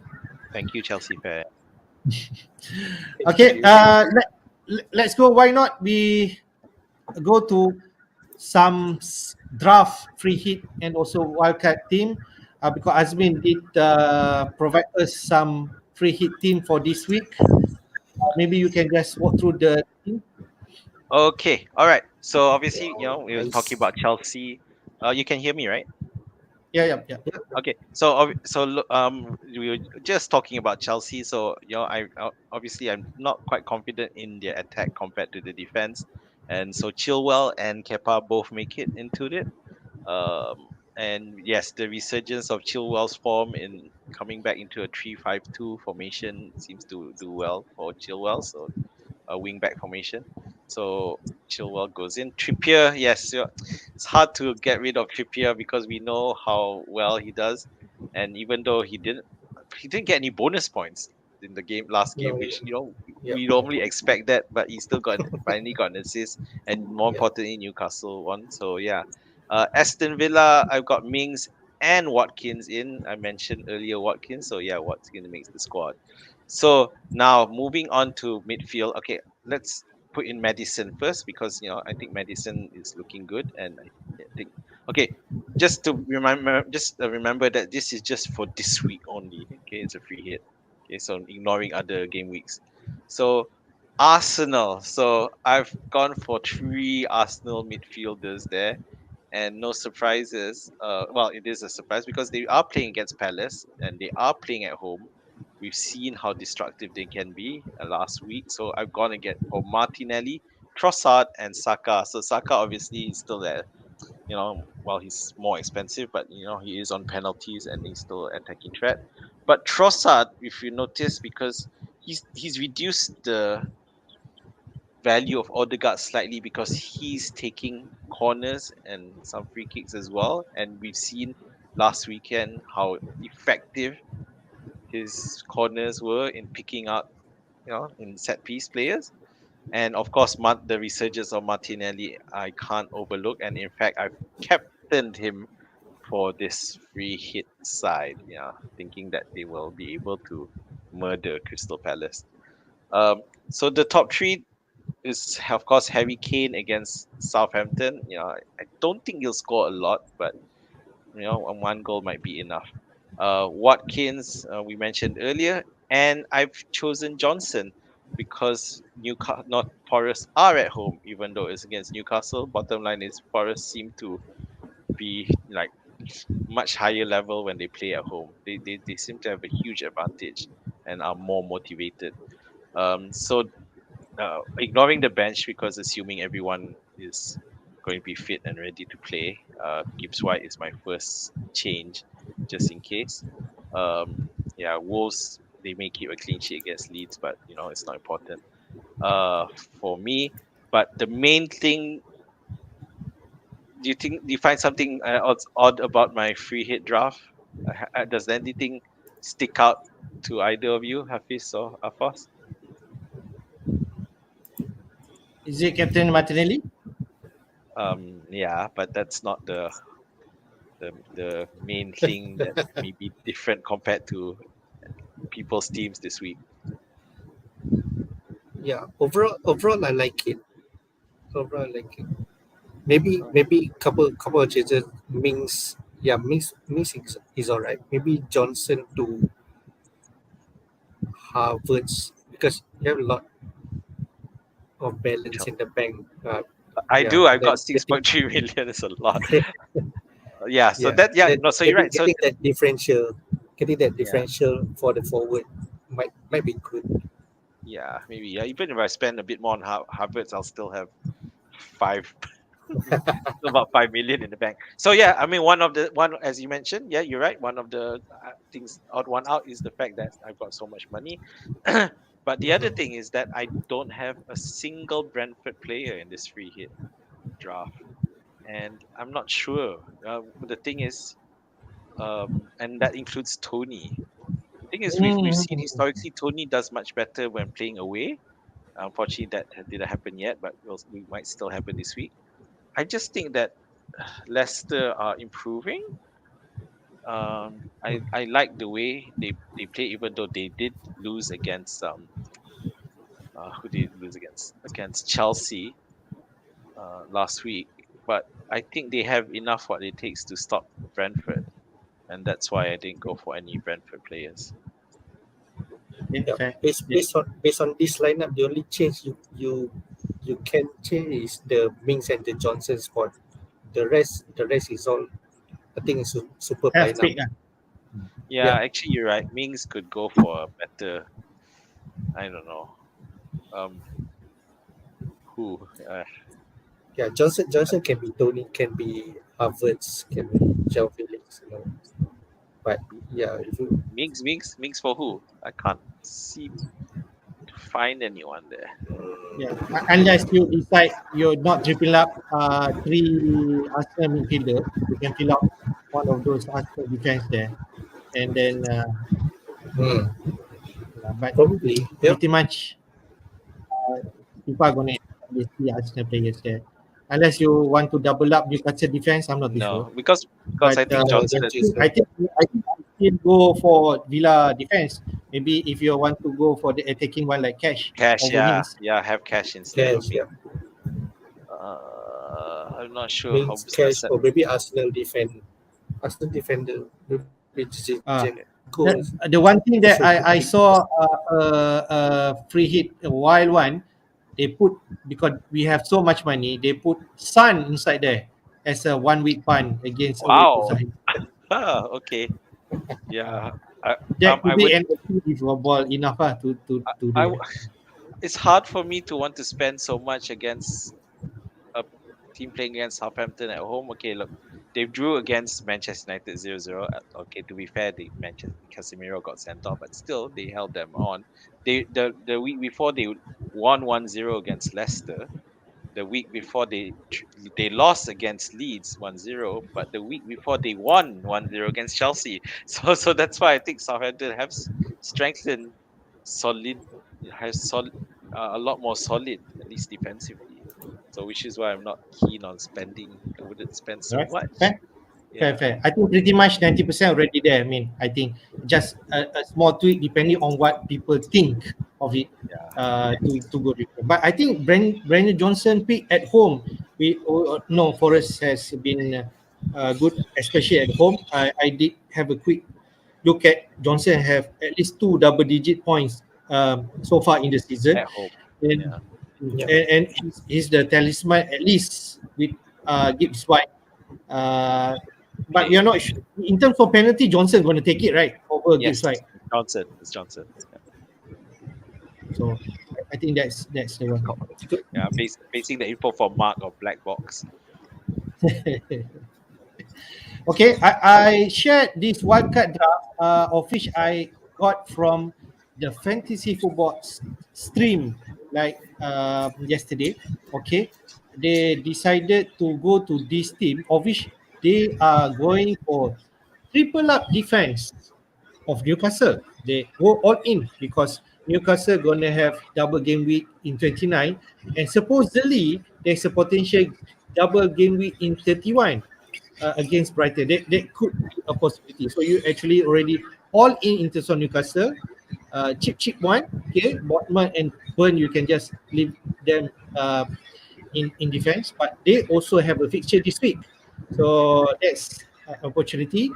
Thank you, Chelsea fan. Thank Okay, you. let's go. Why not we go to some draft free hit and also wildcard team because Azmin did provide us some free hit team for this week. Maybe you can just walk through the team. Okay, all right. So obviously, Wow, we were talking nice. about Chelsea. You can hear me, right? Yeah, yeah, yeah. Okay. So we were just talking about Chelsea. So obviously I'm not quite confident in their attack compared to the defense, and so Chilwell and Kepa both make it into it. And yes, the resurgence of Chilwell's form in coming back into a 3-5-2 formation seems to do well for Chilwell. So a wing back formation. So Chilwell goes in. Trippier, yes, it's hard to get rid of Trippier because we know how well he does, and even though he didn't get any bonus points in the last game, No, which yep, we yep, normally expect that, but he still finally got an assist, and more yep. importantly, Newcastle won. So yeah, Aston Villa, I've got Mings and Watkins in. I mentioned earlier Watkins, so yeah, Watkins makes the squad. So now moving on to midfield. Okay, let's put in Madison first because I think Madison is looking good, and I think okay. Just remember that this is just for this week only. Okay, it's a free hit. Okay, so ignoring other game weeks. So Arsenal. So I've gone for 3 Arsenal midfielders there, and no surprises. Well, it is a surprise because they are playing against Palace and they are playing at home. We've seen how destructive they can be last week, so I've gone again for Martinelli, Trossard, and Saka. So Saka obviously is still there. While he's more expensive, but he is on penalties and he's still attacking threat. But Trossard, if you notice, because he's reduced the value of Odegaard slightly because he's taking corners and some free kicks as well. And we've seen last weekend how effective his corners were in picking out, in set piece players. And of course, the resurgence of Martinelli, I can't overlook. And in fact, I've captained him for this free hit side, thinking that they will be able to murder Crystal Palace. So the top three is, of course, Harry Kane against Southampton. I don't think he'll score a lot, but one goal might be enough. Watkins, we mentioned earlier, and I've chosen Johnson because Newcastle, not Forest, are at home, even though it's against Newcastle. Bottom line is Forest seem to be like much higher level when they play at home. They seem to have a huge advantage and are more motivated. So ignoring the bench, because assuming everyone is going to be fit and ready to play, Gibbs White is my first change, just in case. Yeah, Wolves, they may keep a clean sheet against Leeds, but it's not important for me. But the main thing, do you find something odd about my free hit draft? Does anything stick out to either of you, Hafiz or Afas? Is it Captain Martinelli? Yeah, but that's not the main thing that may be different compared to people's teams this week. Yeah, overall I like it. Overall I like it. Maybe couple of changes. Mings is alright. Maybe Johnson to Harvard's, because you have a lot of balance in the bank. I do. I've got Getting 6.3 million. It's a lot. Yeah. So So you're right. So getting that differential, yeah, for the forward might be good. yeah, maybe. Yeah, even if I spend a bit more on Harvard's, I'll still have five, about 5 million in the bank. So yeah, I mean, one as you mentioned, yeah, you're right. One of the things odd one out is the fact that I've got so much money. But the other thing is that I don't have a single Brentford player in this free hit draft, and I'm not sure. The thing is, and that includes Tony. The thing is, we've seen Mm. historically Tony does much better when playing away. Unfortunately, that didn't happen yet, but we might still happen this week. I just think that Leicester are improving. I like the way they play, even though they did lose against who did lose against Chelsea last week. But I think they have enough what it takes to stop Brentford, and that's why I didn't go for any Brentford players. Yeah, Yeah, fair. based on this lineup, the only change you can change is the Mings and the Johnson spot. The rest is all, I think, is superb Have lineup. pick. Yeah, actually, you're right. Mings could go for a better. I don't know. Um, who? Yeah, Johnson can be Tony, can be Havertz, can be Joe Felix, But yeah, if you, Mings for who? I can't seem to find anyone there. Yeah, unless you decide you're not tripping up three Arsenal midfielder, you can fill up one of those Arsenal defense there, and then but probably, pretty much people are going to have three Arsenal players there. Unless you want to double up Newcastle defense, I'm not too sure. No, because I But think Johnson. don't choose I think I still go for Villa defense. Maybe if you want to go for the attacking one like Cash Cash, over Mings. have Cash instead of Cash, me. yeah. I'm not sure how Mings, Cash, or maybe Arsenal defender, maybe Uh, goals. the one thing that Also I could be. saw free hit a wild one, they put, because we have so much money, they put Sun inside there as a 1 week fun against away to Wow. side. Okay. Yeah. I, That I could be would. an if your ball enough to I, do it's hard for me to want to spend so much against a team playing against Southampton at home. Okay, look, they drew against Manchester United 0-0. Okay, to be fair, Manchester Casemiro got sent off, but still they held them on. The week before they won 1-0 against Leicester. The week before they lost against Leeds 1-0, but the week before they won 1-0 against Chelsea. So that's why I think Southampton have strengthened solid has solid a lot more solid, at least defensively. So which is why I'm not keen on spending. I wouldn't spend so Right. much. Fair. Fair, Yeah. fair. I think pretty much 90% already there. I mean, I think just a small tweak depending on what people think of it Yeah. to go different. But I think Brandon Johnson pick at home, no, Forest has been good, especially at home. I did have a quick look at Johnson have at least 2 double-digit points so far in the season, At home. and Yeah. Yeah. he's the talisman at least with Gibbs White. Uh, but we are not sure. In terms of penalty, Johnson going to take it, right? Over Yes. Gibbs White. Johnson. It's Johnson. Yeah. So I think that's the one. Good. Yeah. Basing the info for Mark of Black Box. Okay, I shared this wildcard draft of which I got from the fantasy football stream like yesterday. Okay, they decided to go to this team of which they are going for triple up defense of Newcastle. They go all in because Newcastle gonna have double game week in 29, and supposedly there's a potential double game week in 31 against Brighton. That could be a possibility. So you actually already all in terms of Newcastle. Cheap one. Okay, Botman and Burn, you can just leave them in defense, but they also have a fixture this week. So that's an opportunity.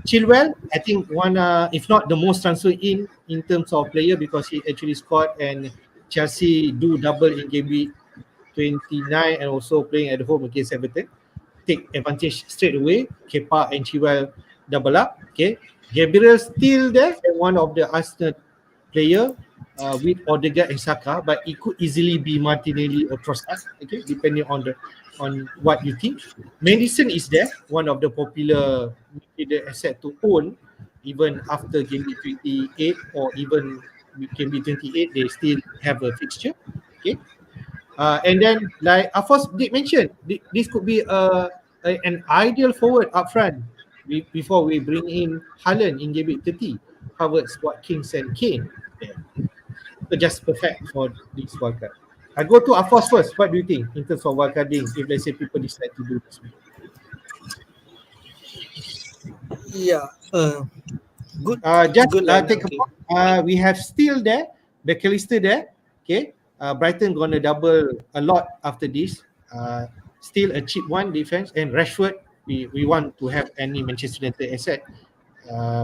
Chilwell, I think one, if not the most transfer in terms of player because he actually scored and Chelsea do double in game week 29 and also playing at home against Everton. Take advantage straight away. Kepa and Chilwell double up. Okay, Gabriel still there and one of the Arsenal player with Odegaard and Saka, but it could easily be Martinelli or Trossard. Okay, depending on what you think. Madison is there, one of the popular midfielder asset to own, even after game week 28 or even game week 28, they still have a fixture. Okay, and then like Afos did mention, this could be an ideal forward up front before we bring in Haaland in game week 30. Havertz, Watkins, and Kane. Yeah. So just perfect for this wildcard. I go to Afos first. What do you think in terms of wildcarding if let's say people decide to do this? Yeah. Good. Just Good line. take Okay. a point. We have still there, McAllister there. Okay. Brighton gonna double a lot after this. Still a cheap one defense and Rashford. We want to have any Manchester United asset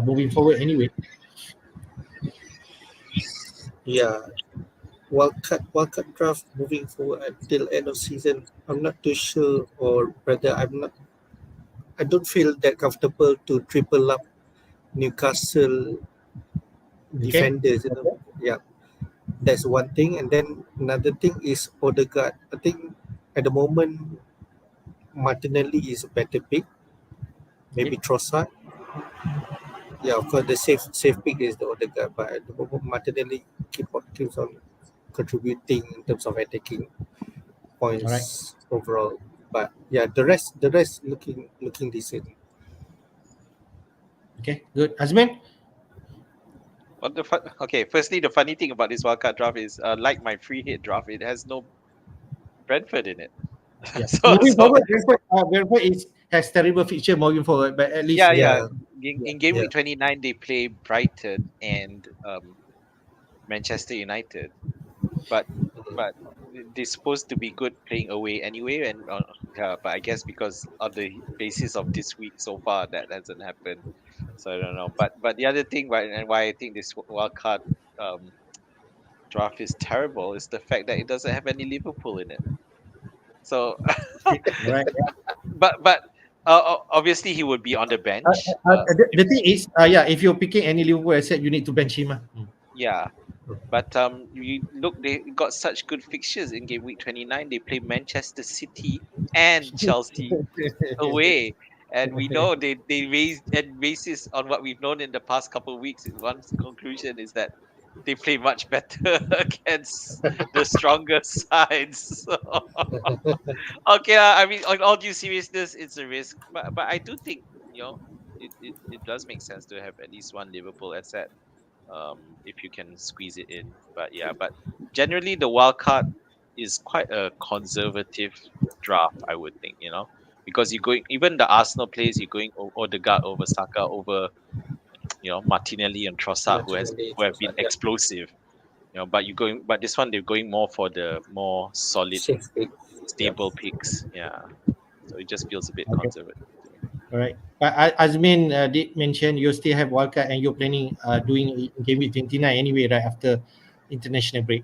moving forward anyway. Yeah. Wildcard draft moving forward until end of season. I'm not too sure, or rather, I don't feel that comfortable to triple up Newcastle defenders. You know? Yeah, that's one thing. And then another thing is Odegaard. I think at the moment Martinelli is a better pick. Maybe Trossard. Yeah, of course the safe pick is the Odegaard, but at the moment Martinelli keeps on contributing in terms of attacking points overall. But yeah, the rest looking decent. Okay, good. Azman? Okay, firstly, the funny thing about this wildcard draft is, like my free hit draft, it has no Brentford in it. Yeah. so, Moving so forward, Brentford has terrible fixture moving forward, but at least yeah, Yeah. In game week 29, they play Brighton and Manchester United, but they're supposed to be good playing away anyway, and but I guess because of the basis of this week so far, that hasn't happened. So I don't know. But the other thing, right, and why I think this wildcard um, draft is terrible is the fact that it doesn't have any Liverpool in it. So, right. but obviously he would be on the bench. The thing is, if you're picking any Liverpool asset, you need to bench him. Yeah, but you look, they got such good fixtures in game week 29. They play Manchester City and Chelsea away. And we know they raised and basis on what we've known in the past couple of weeks. One conclusion is that they play much better against the stronger sides. So, okay, I mean, on all due seriousness, it's a risk, but I do think it does make sense to have at least one Liverpool asset, if you can squeeze it in. But yeah, but generally the wild card is quite a conservative draft, I would think, because you're going, even the Arsenal plays, you're going Odegaard over Saka over Martinelli and Trossard, Martinelli, who have been Trossard, yeah. explosive. But this one they're going more for the more solid, Safe pick. Yeah. stable picks. Yeah, so it just feels a bit Okay. conservative to me. All right. But Azmin did mention you still have wildcard and you're planning doing Gameweek 29 anyway, right after international break.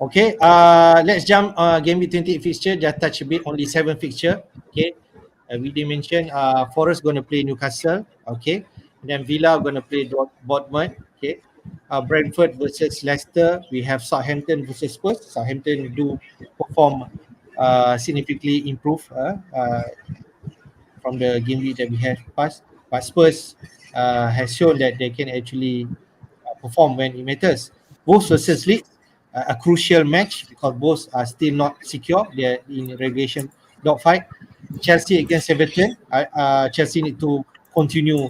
Okay. Let's jump Gameweek 28 fixture. Just touch a bit. Only 7 fixture. Okay. We did mention Forest going to play Newcastle. Okay. And then Villa going to play Bournemouth. Okay. Brentford versus Leicester. We have Southampton versus Spurs. Southampton do perform significantly improve from the game week that we have passed. But Spurs has shown that they can actually perform when it matters. Both versus Leeds, a crucial match because both are still not secure. They're in relegation dogfight. Chelsea against Everton. Chelsea need to continue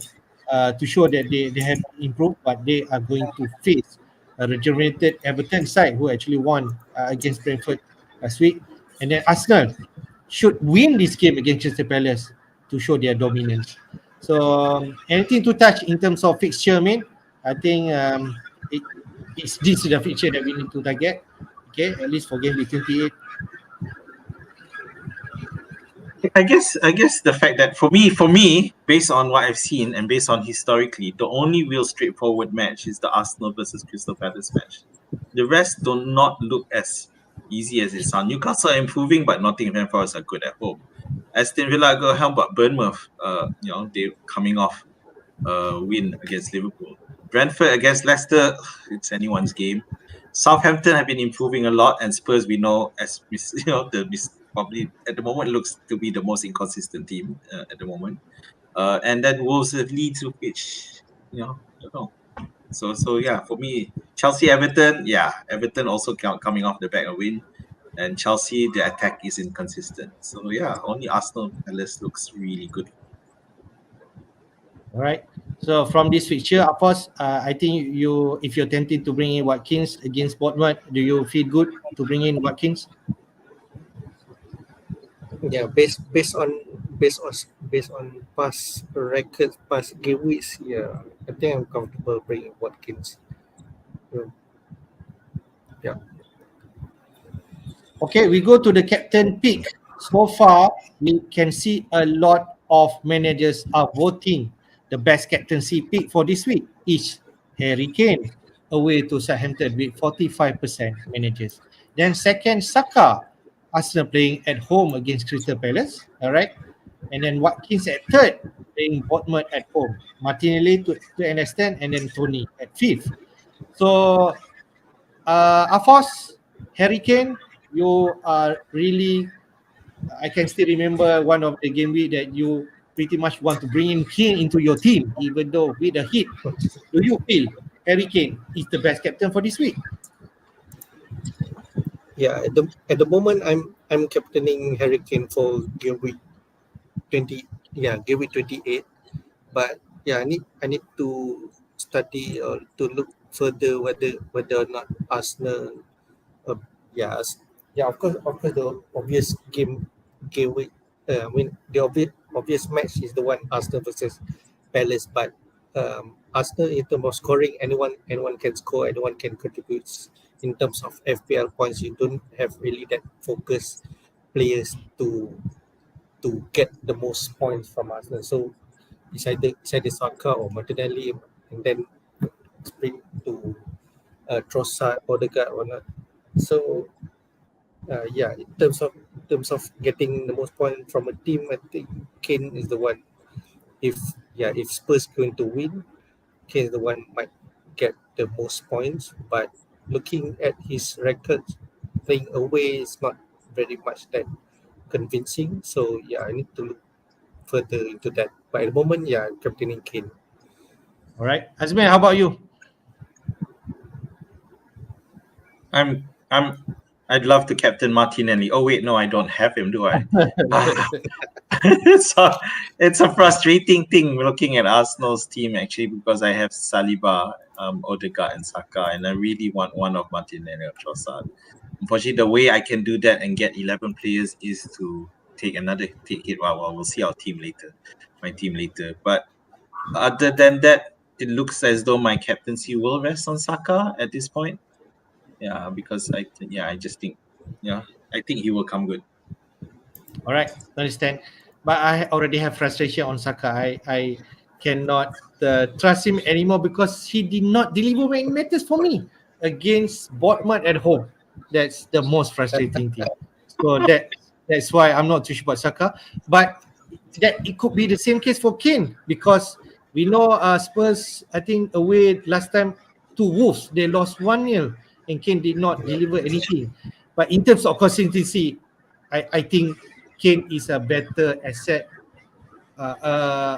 to show that they have improved, but they are going to face a regenerated Everton side who actually won against Brentford last week. And then Arsenal should win this game against Crystal Palace to show their dominance. So anything to touch in terms of fixture, man? I think this is the fixture that we need to target. Okay, at least for game week 28. I guess the fact that for me, based on what I've seen and based on historically, the only real straightforward match is the Arsenal versus Crystal Palace match. The rest do not look as easy as it sounds. Newcastle are improving, but Nottingham Forest are good at home. Aston Villa go help, but Bournemouth, they're coming off a win against Liverpool. Brentford against Leicester, it's anyone's game. Southampton have been improving a lot, and Spurs we know as probably at the moment looks to be the most inconsistent team at the moment. And then Wolves have Leeds, which I don't know. So yeah, for me, Chelsea Everton, Everton also coming off the back of win, and Chelsea the attack is inconsistent. So yeah, only Arsenal Palace looks really good. All right. So from this fixture, of course, I think if you're tempted to bring in Watkins against Bournemouth, do you feel good to bring in Watkins? Yeah, based on past records, past game weeks, yeah, I think I'm comfortable bringing Watkins. Yeah. Okay, we go to the captain pick. So far, we can see a lot of managers are voting the best captaincy pick for this week is Harry Kane away to Southampton with 45% managers. Then second, Saka, Arsenal playing at home against Crystal Palace. All right. And then Watkins at third, playing Bournemouth at home. Martinelli to an extent, and then Tony at fifth. So, Afos, Harry Kane, you are really, I can still remember one of the game week that you pretty much want to bring in Kane into your team, even though with a hit. Do you feel Harry Kane is the best captain for this week? Yeah, at the moment I'm captaining Harry Kane for game week 28. But yeah, I need to study or to look further whether or not Arsenal of course the obvious game week I mean the obvious match is the one Arsenal versus Palace, but Arsenal in terms of scoring, anyone can score, anyone can contribute. In terms of FPL points, you don't have really that focused players to get the most points from Arsenal. So it's either Saka or Martinelli, and then sprint to Trossard, Odegaard or not. So in terms of getting the most points from a team, I think Kane is the one. If Spurs going to win, Kane is the one might get the most points. But looking at his records, playing away is not very much that convincing. So yeah, I need to look further into that. But at the moment, yeah, I'm captaining Kane. All right, Azmin, how about you? I'd love to captain Martinelli. Oh wait, no, I don't have him, do I? So it's a frustrating thing looking at Arsenal's team actually, because I have Saliba, Odegaard, and Saka, and I really want one of Martinelli or Trossard. Unfortunately, the way I can do that and get 11 players is to take it. Well, we'll see our team later, my team later. But other than that, it looks as though my captaincy will rest on Saka at this point. Yeah, because I just think, I think he will come good. All right, understand. But I already have frustration on Saka. I cannot trust him anymore because he did not deliver when it matters for me against Bournemouth at home. That's the most frustrating thing. So that's why I'm not too sure about Saka. But that it could be the same case for Kane because we know Spurs, I think away last time to Wolves, they lost 1-0 and Kane did not deliver anything. But in terms of consistency, I think Kane is a better asset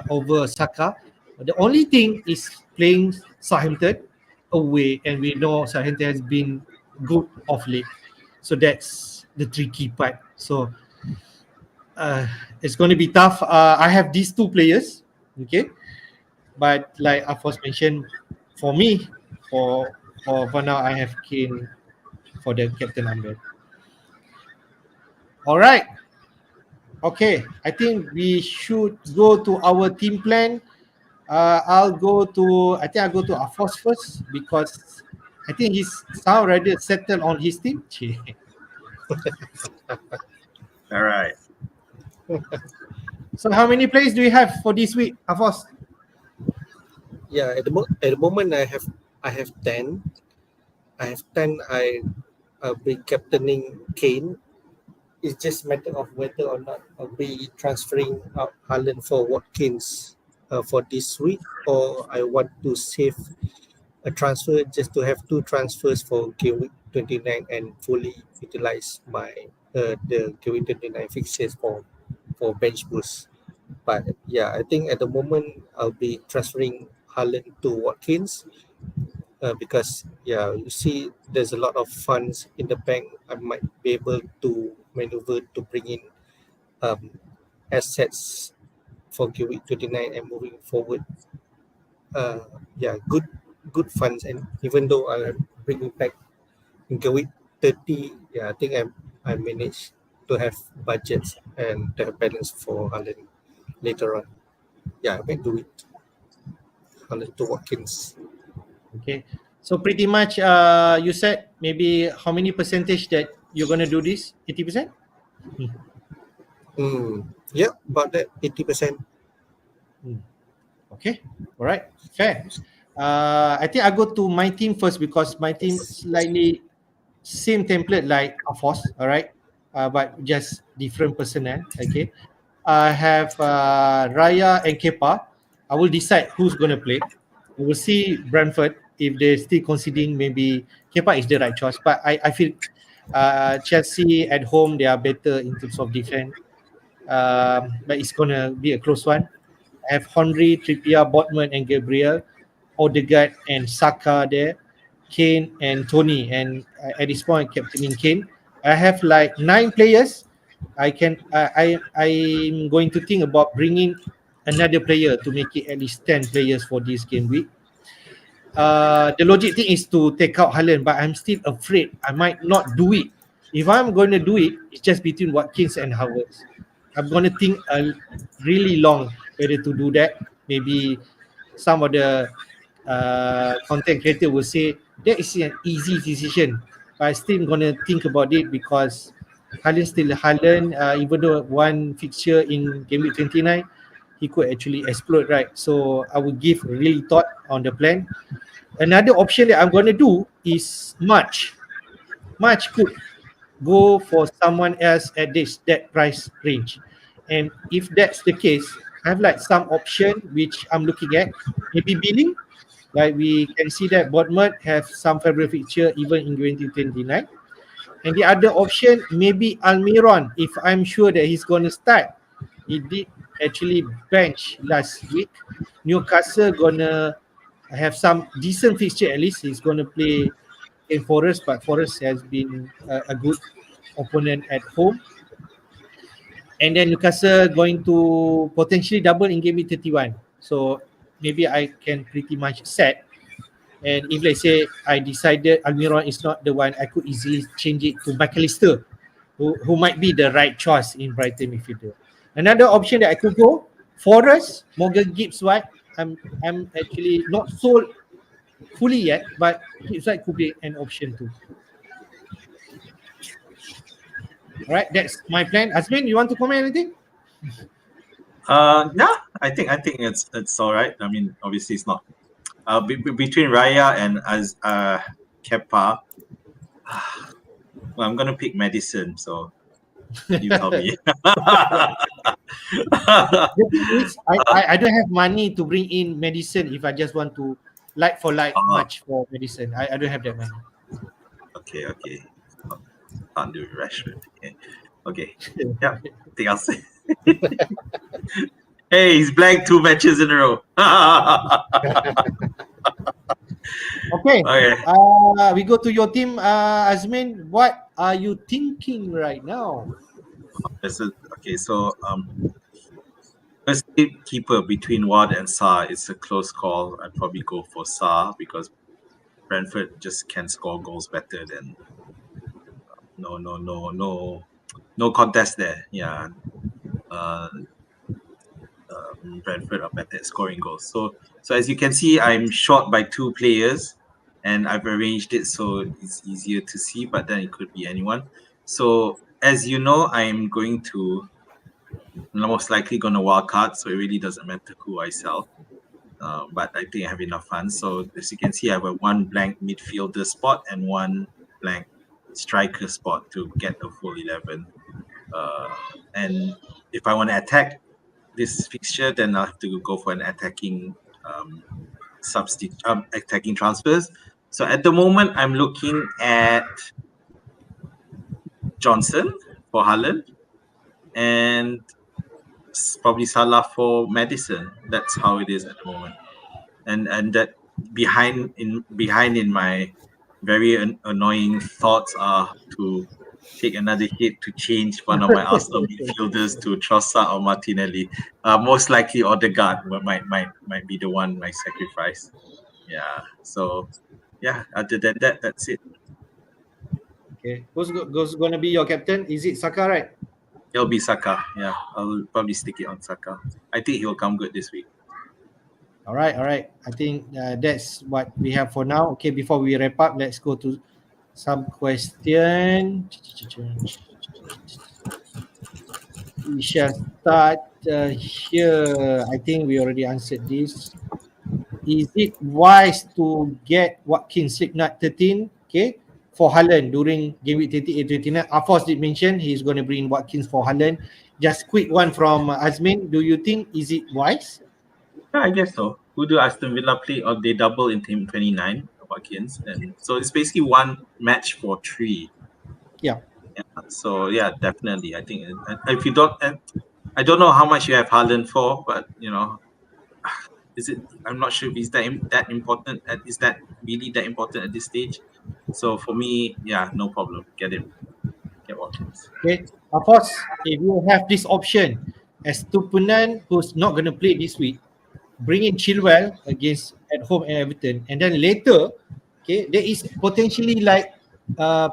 over Saka. The only thing is playing Southampton away, and we know Southampton has been good of late. So that's the tricky part. So it's going to be tough. I have these two players, okay? But like Afos mentioned, for me, for now, I have Kane for the captain umbrella. All right. Okay, I think we should go to our team plan. I'll go to Afos first because I think he's now rather settled on his team. All right. So how many players do you have for this week, Afos? Yeah, at the moment I have 10. I have 10. I'll be captaining Kane. It's just a matter of whether or not I'll be transferring out Haaland for Watkins for this week, or I want to save a transfer just to have two transfers for Gameweek 29 and fully utilize my the Gameweek 29 fixtures for bench boost. But yeah, I think at the moment I'll be transferring Haaland to Watkins because yeah, you see, there's a lot of funds in the bank. I might be able to maneuver to bring in assets for Gameweek 29 and moving forward. Yeah, good funds, and even though I'm bringing back in Gameweek 30, yeah, I think I managed to have budgets and to have balance for Haaland later on. Yeah, I might do it. Haaland to Watkins. Okay, so pretty much you said maybe how many percentage that you're going to do this? 80%? Yeah, about that 80%. Okay, all right, fair. I think I go to my team first because my team slightly same template like Afos, all right, but just different personnel. Okay, I have Raya and Kepa. I will decide who's going to play. We will see Brentford if they're still conceding. Maybe Kepa is the right choice, but I feel Chelsea at home they are better in terms of defense. But it's gonna be a close one. I have Henry, Trippier, Botman, and Gabriel, Odegaard and Saka there, Kane and Tony, and at this point, captaining Kane. I have like 9 players. I'm going to think about bringing another player to make it at least 10 players for this game week. The logic thing is to take out Haaland, but I'm still afraid I might not do it. If I'm going to do it, it's just between Watkins and Havertz. I'm going to think really long whether to do that. Maybe some of the content creator will say that is an easy decision, but I still going to think about it because Haaland still Haaland. Even though one fixture in Game Week 29, he could actually explode, right? So I will give really thought on the plan. Another option that I'm going to do is March. March could go for someone else at that price range. And if that's the case, I have like some option which I'm looking at. Maybe billing, like we can see that Bournemouth have some favorable fixture even in 2029. And the other option, maybe Almiron, if I'm sure that he's going to start. He did actually bench last week. Newcastle going to have some decent fixture at least. He's going to play in Forest, but Forest has been a good opponent at home. And then Newcastle going to potentially double in game week 31. So maybe I can pretty much set. And if let's say I decided Almiron is not the one, I could easily change it to McAllister, who might be the right choice in Brighton midfielder. Another option that I could go, Forest, Morgan Gibbs White. I'm actually not sold fully yet, but Gibbs White could be an option too. All right, that's my plan. Azmin, you want to comment anything? Yeah, I think it's all right. I mean, obviously it's not. Between Raya and Kepa, well, I'm gonna pick Madison. So you tell me. The thing is, I don't have money to bring in medicine if I just want to like for like match for medicine. I don't have that money. Okay. Can't do Rashford. Okay. Yeah. I think I'll say. Hey, he's blanked 2 matches in a row. Okay. Okay. We go to your team, Azmin. What are you thinking right now? Okay, so first keeper between Ward and Sa, it's a close call. I'd probably go for Sa because Brentford just can score goals better than no contest there. Yeah. Brentford are better at scoring goals. So as you can see, I'm short by 2 players, and I've arranged it so it's easier to see. But then it could be anyone. So as you know, I'm going to most likely going to wildcard, so it really doesn't matter who I sell. But I think I have enough funds. So as you can see, I have a 1 blank midfielder spot and 1 blank striker spot to get a full 11. And if I want to attack this fixture, then I'll have to go for an attacking attacking transfers. So at the moment, I'm looking at Johnson for Haaland and probably Salah for Madison. That's how it is at the moment. And that behind in my very annoying thoughts are to take another hit to change one of my Arsenal midfielders to Trossard or Martinelli. Most likely Odegaard might be the one I sacrifice. Yeah. So yeah, other than that, that's it. Okay. Who's going to be your captain? Is it Saka, right? It'll be Saka. Yeah, I'll probably stick it on Saka. I think he'll come good this week. All right. I think that's what we have for now. Okay, before we wrap up, let's go to some question. We shall start here. I think we already answered this. Is it wise to get Watkins Signat 13? Okay, for Haaland during game week 38-39. Afos did mention he's going to bring Watkins for Haaland. Just quick one from Azmin. Do you think is it wise? Yeah, I guess so. Who do Aston Villa play? Or they double in team 29, Watkins, and so it's basically 1 match for 3. Yeah. So yeah, definitely. I think if you don't, I don't know how much you have Haaland for, but you know, is it? I'm not sure if it's that important. Is that really that important at this stage? So for me, yeah, no problem. Get Watkins. Okay. Of course, if you have this option as Tupunan, who's not going to play this week, bring in Chilwell against at home and Everton, and then later, okay, there is potentially like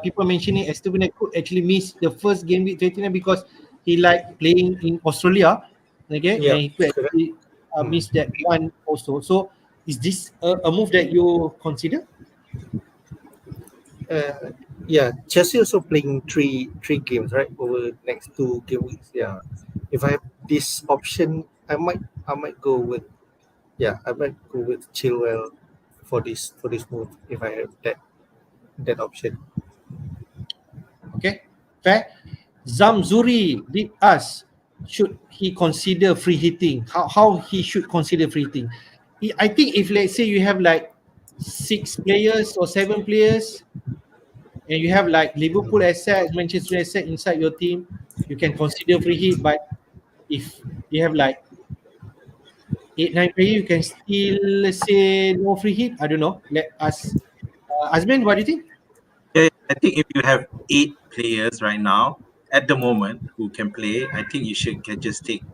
people mentioning Tupunan could actually miss the first game week 39 because he like playing in Australia, okay, and he could actually miss that one also. So, is this a move that you consider? Yeah, Chelsea also playing three games, right, over next 2 game weeks. Yeah, if I have this option, I might go with Chilwell for this move if I have that option. Okay, fair. Zamzuri did ask, should he consider free hitting? How he should consider free hitting? I think if let's say you have like 6 players or 7 players, and you have like Liverpool asset, Manchester asset inside your team, you can consider free hit. But if you have like 8-9 player, you can still say no free hit. I don't know. Let us, Azmin, what do you think? Yeah, I think if you have 8 players right now at the moment who can play, I think you can just take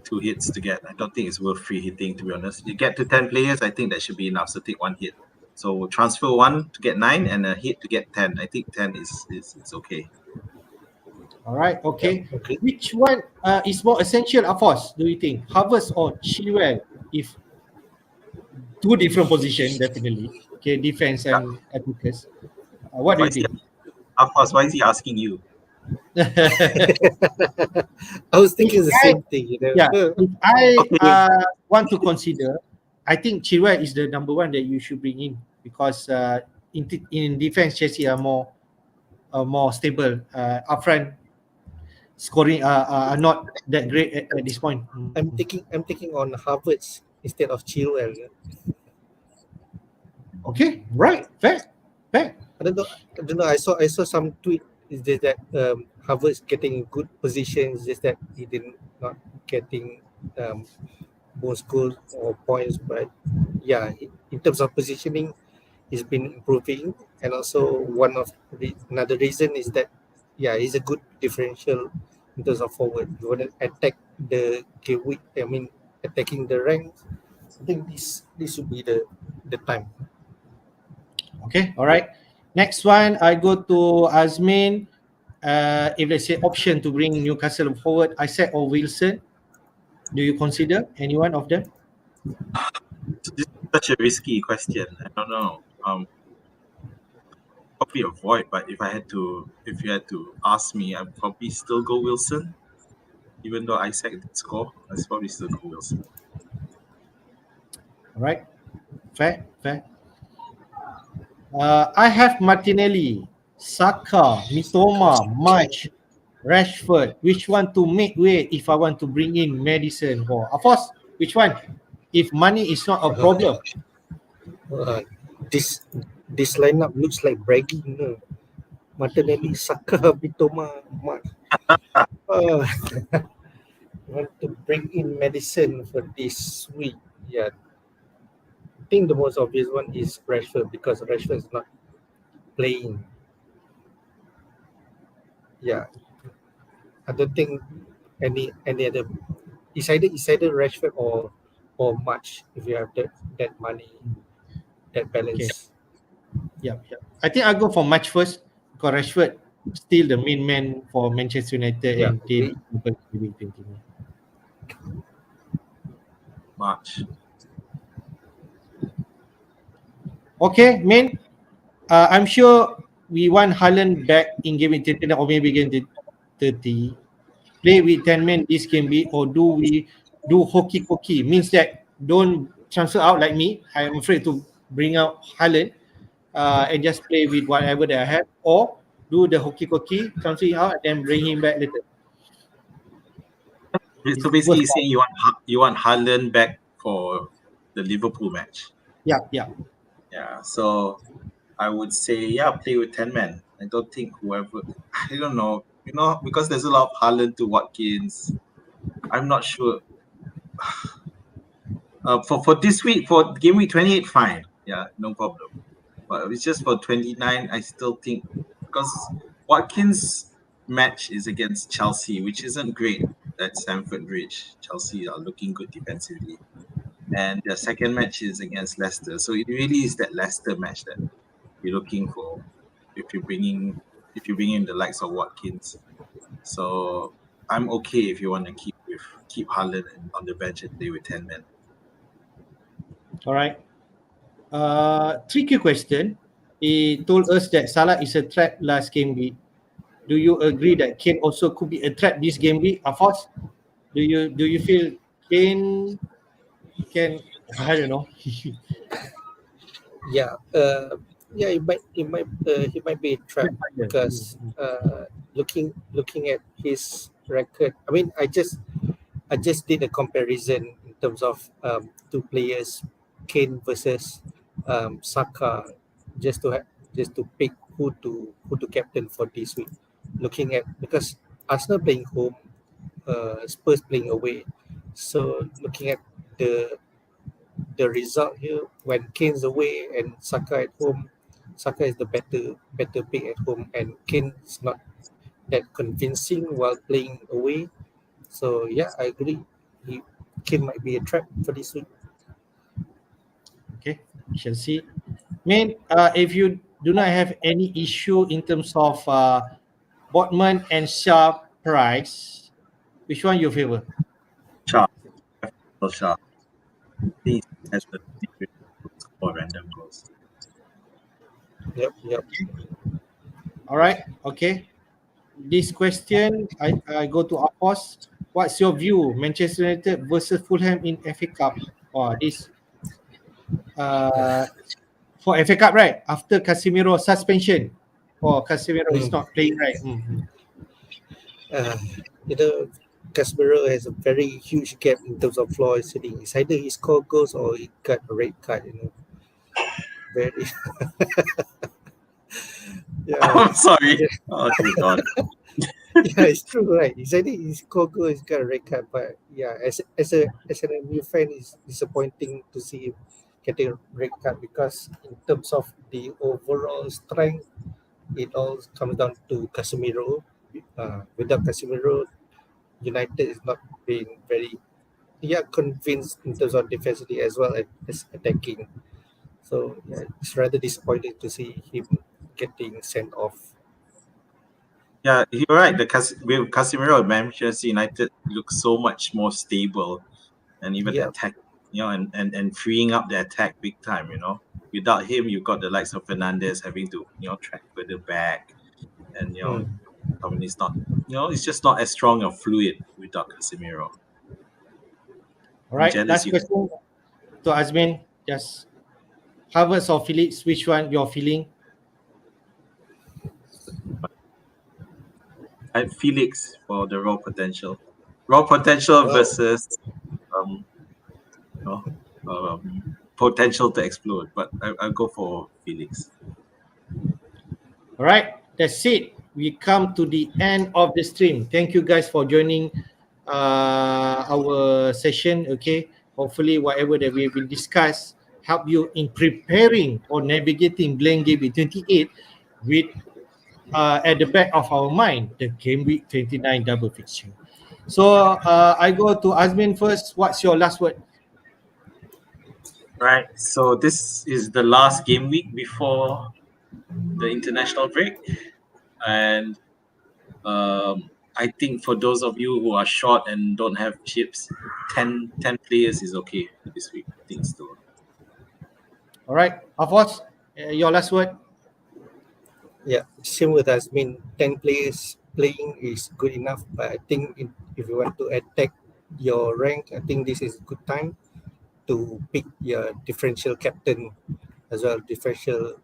2 hits to get. I don't think it's worth free hitting, to be honest. You get to 10 players, I think that should be enough. So take 1 hit. So transfer 1 to get 9 and a hit to get 10. I think 10 is okay. All right, okay. Yeah, okay. Which one is more essential, Afos, do you think? Harvest or Chilwell? If two different position, definitely. Okay, defense and attackers. What do Why you is he, think? of course, why is he asking you? I was thinking the If I, same thing, you know. yeah, if I Okay. want to consider, I think Chilwell is the number one that you should bring in because in defense, Chelsea are more stable. Upfront scoring are not that great at this point. I'm taking on Harvard's instead of Chilwell. Okay, right, fair. I don't know. I saw some tweet is just that Harvard's getting good positions, just that he didn't not getting most goals or points. But yeah, in terms of positioning, he's been improving, and also another reason is that he's a good differential in terms of forward. You want to attack the Gameweek, I mean attacking the ranks. I think this would be the time. Okay, all right. Next one, I go to Azmin. If let's say option to bring Newcastle forward, Isaac or Wilson, do you consider any one of them? So this is such a risky question. I don't know. Probably avoid, but if you had to ask me, I'd probably still go Wilson. Even though Isaac did score, I'd probably still go Wilson. All right, fair. I have Martinelli, Saka, Mitoma, March, Rashford. Which one to make way if I want to bring in Madison or Afos? Which one? If money is not a problem. Uh, this this lineup looks like bragging. Martinelli, Saka, Bitoma, Mark. Want to bring in Madison for this week? Yeah, I think the most obvious one is Rashford because Rashford is not playing. Yeah, I don't think any other. It's either Rashford or March if you have that money, that balance. Yeah. I think I'll go for match first because Rashford still the main man for Manchester United Yeah, and they agree. will continue. March. Okay, man. I'm sure we want Haaland back in Game 29 or maybe Game 30. Play with 10 men this game be or do we do hokey pokey? Means that don't transfer out like me. I'm afraid to bring out Haaland and just play with whatever that I have, or do the hokey pokey, transfer him out and then bring him back later. So basically, you're saying you want Haaland back for the Liverpool match. Yeah. Yeah. So I would say play with 10 men. I don't think whoever. I don't know. Because there's a lot of Haaland to Watkins. I'm not sure. For this week, for game week 28, fine. Yeah, no problem. But it's just for 29. I still think because Watkins' match is against Chelsea, which isn't great at Stamford Bridge. Chelsea are looking good defensively, and the second match is against Leicester. So it really is that Leicester match that you're looking for if you bring in the likes of Watkins. So I'm okay if you want to keep Haaland on the bench and play with 10 men. All right. Tricky question. He told us that Salah is a threat last game week. Do you agree that Kane also could be a threat this game week? Afos, do you feel Kane can? I don't know. Yeah, he might be a trap because looking at his record. I mean, I just did a comparison in terms of two players, Kane versus Saka, just to pick who to captain for this week. Looking at, because Arsenal playing home, Spurs playing away. So looking at the result here, when Kane's away and Saka at home, Saka is the better pick at home, and Kane's not that convincing while playing away. So yeah, I agree. Kane might be a trap for this week. Okay, we shall see. Man, if you do not have any issue in terms of Botman and Sharp price, which one you favor? Sharp. FPL Sharp. He has the secret to score random goals. Yep. All right, okay. This question, I go to Apos. What's your view? Manchester United versus Fulham in FA Cup. Or this for FA Cup, right? After Casemiro suspension. Or Casemiro is not playing, right? You know, Casemiro has a very huge gap in terms of floor ceiling. It's either he score goals or he got a red card. Very. Yeah. I'm sorry. Oh dear God. Yeah, it's true, right? It's either he's score goal, he's got a red card. But yeah, as an MU fan, it's disappointing to see him getting a red card, because in terms of the overall strength, it all comes down to Casemiro. Without Casemiro, United is not being very convinced in terms of defensively as well as attacking. So yeah, it's rather disappointing to see him getting sent off. Yeah, you're right. With Casemiro, Manchester United looks so much more stable, and even Yeah. attack, and freeing up the attack big time. Without him, you've got the likes of Fernandes having to track further back, and Domini's not. It's just not as strong or fluid without Casemiro. All right, jealous last you- question to Azmin. Just Havertz or Felix, which one you're feeling? Felix for the raw potential. Raw potential Wow. versus potential to explode. But I'll go for Felix. All right, that's it. We come to the end of the stream. Thank you guys for joining our session. Okay, hopefully whatever that we will discuss help you in preparing or navigating Blank Game 28 with at the back of our mind the Gameweek 29 double fixture. So I go to Azmin first. What's your last word? Right. So this is the last game week before the international break, and I think for those of you who are short and don't have chips, 10 players is okay this week. I think still. All right, Afos, your last word. Yeah, same with us. I mean, 10 players playing is good enough, but I think if you want to attack your rank, I think this is a good time to pick your differential captain as well, differential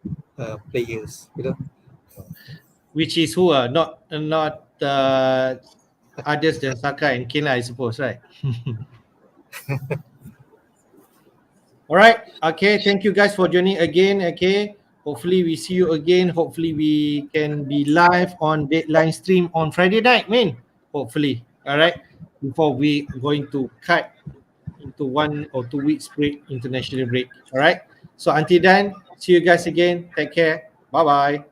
players. Which is who? Not others than Saka and Kane, I suppose, right? All right. Okay. Thank you guys for joining again. Okay. Hopefully we see you again. Hopefully we can be live on Deadline stream on Friday night, man. Hopefully. All right. Before we going to cut into 1 or 2 weeks break, international break. All right. So until then, see you guys again. Take care. Bye bye.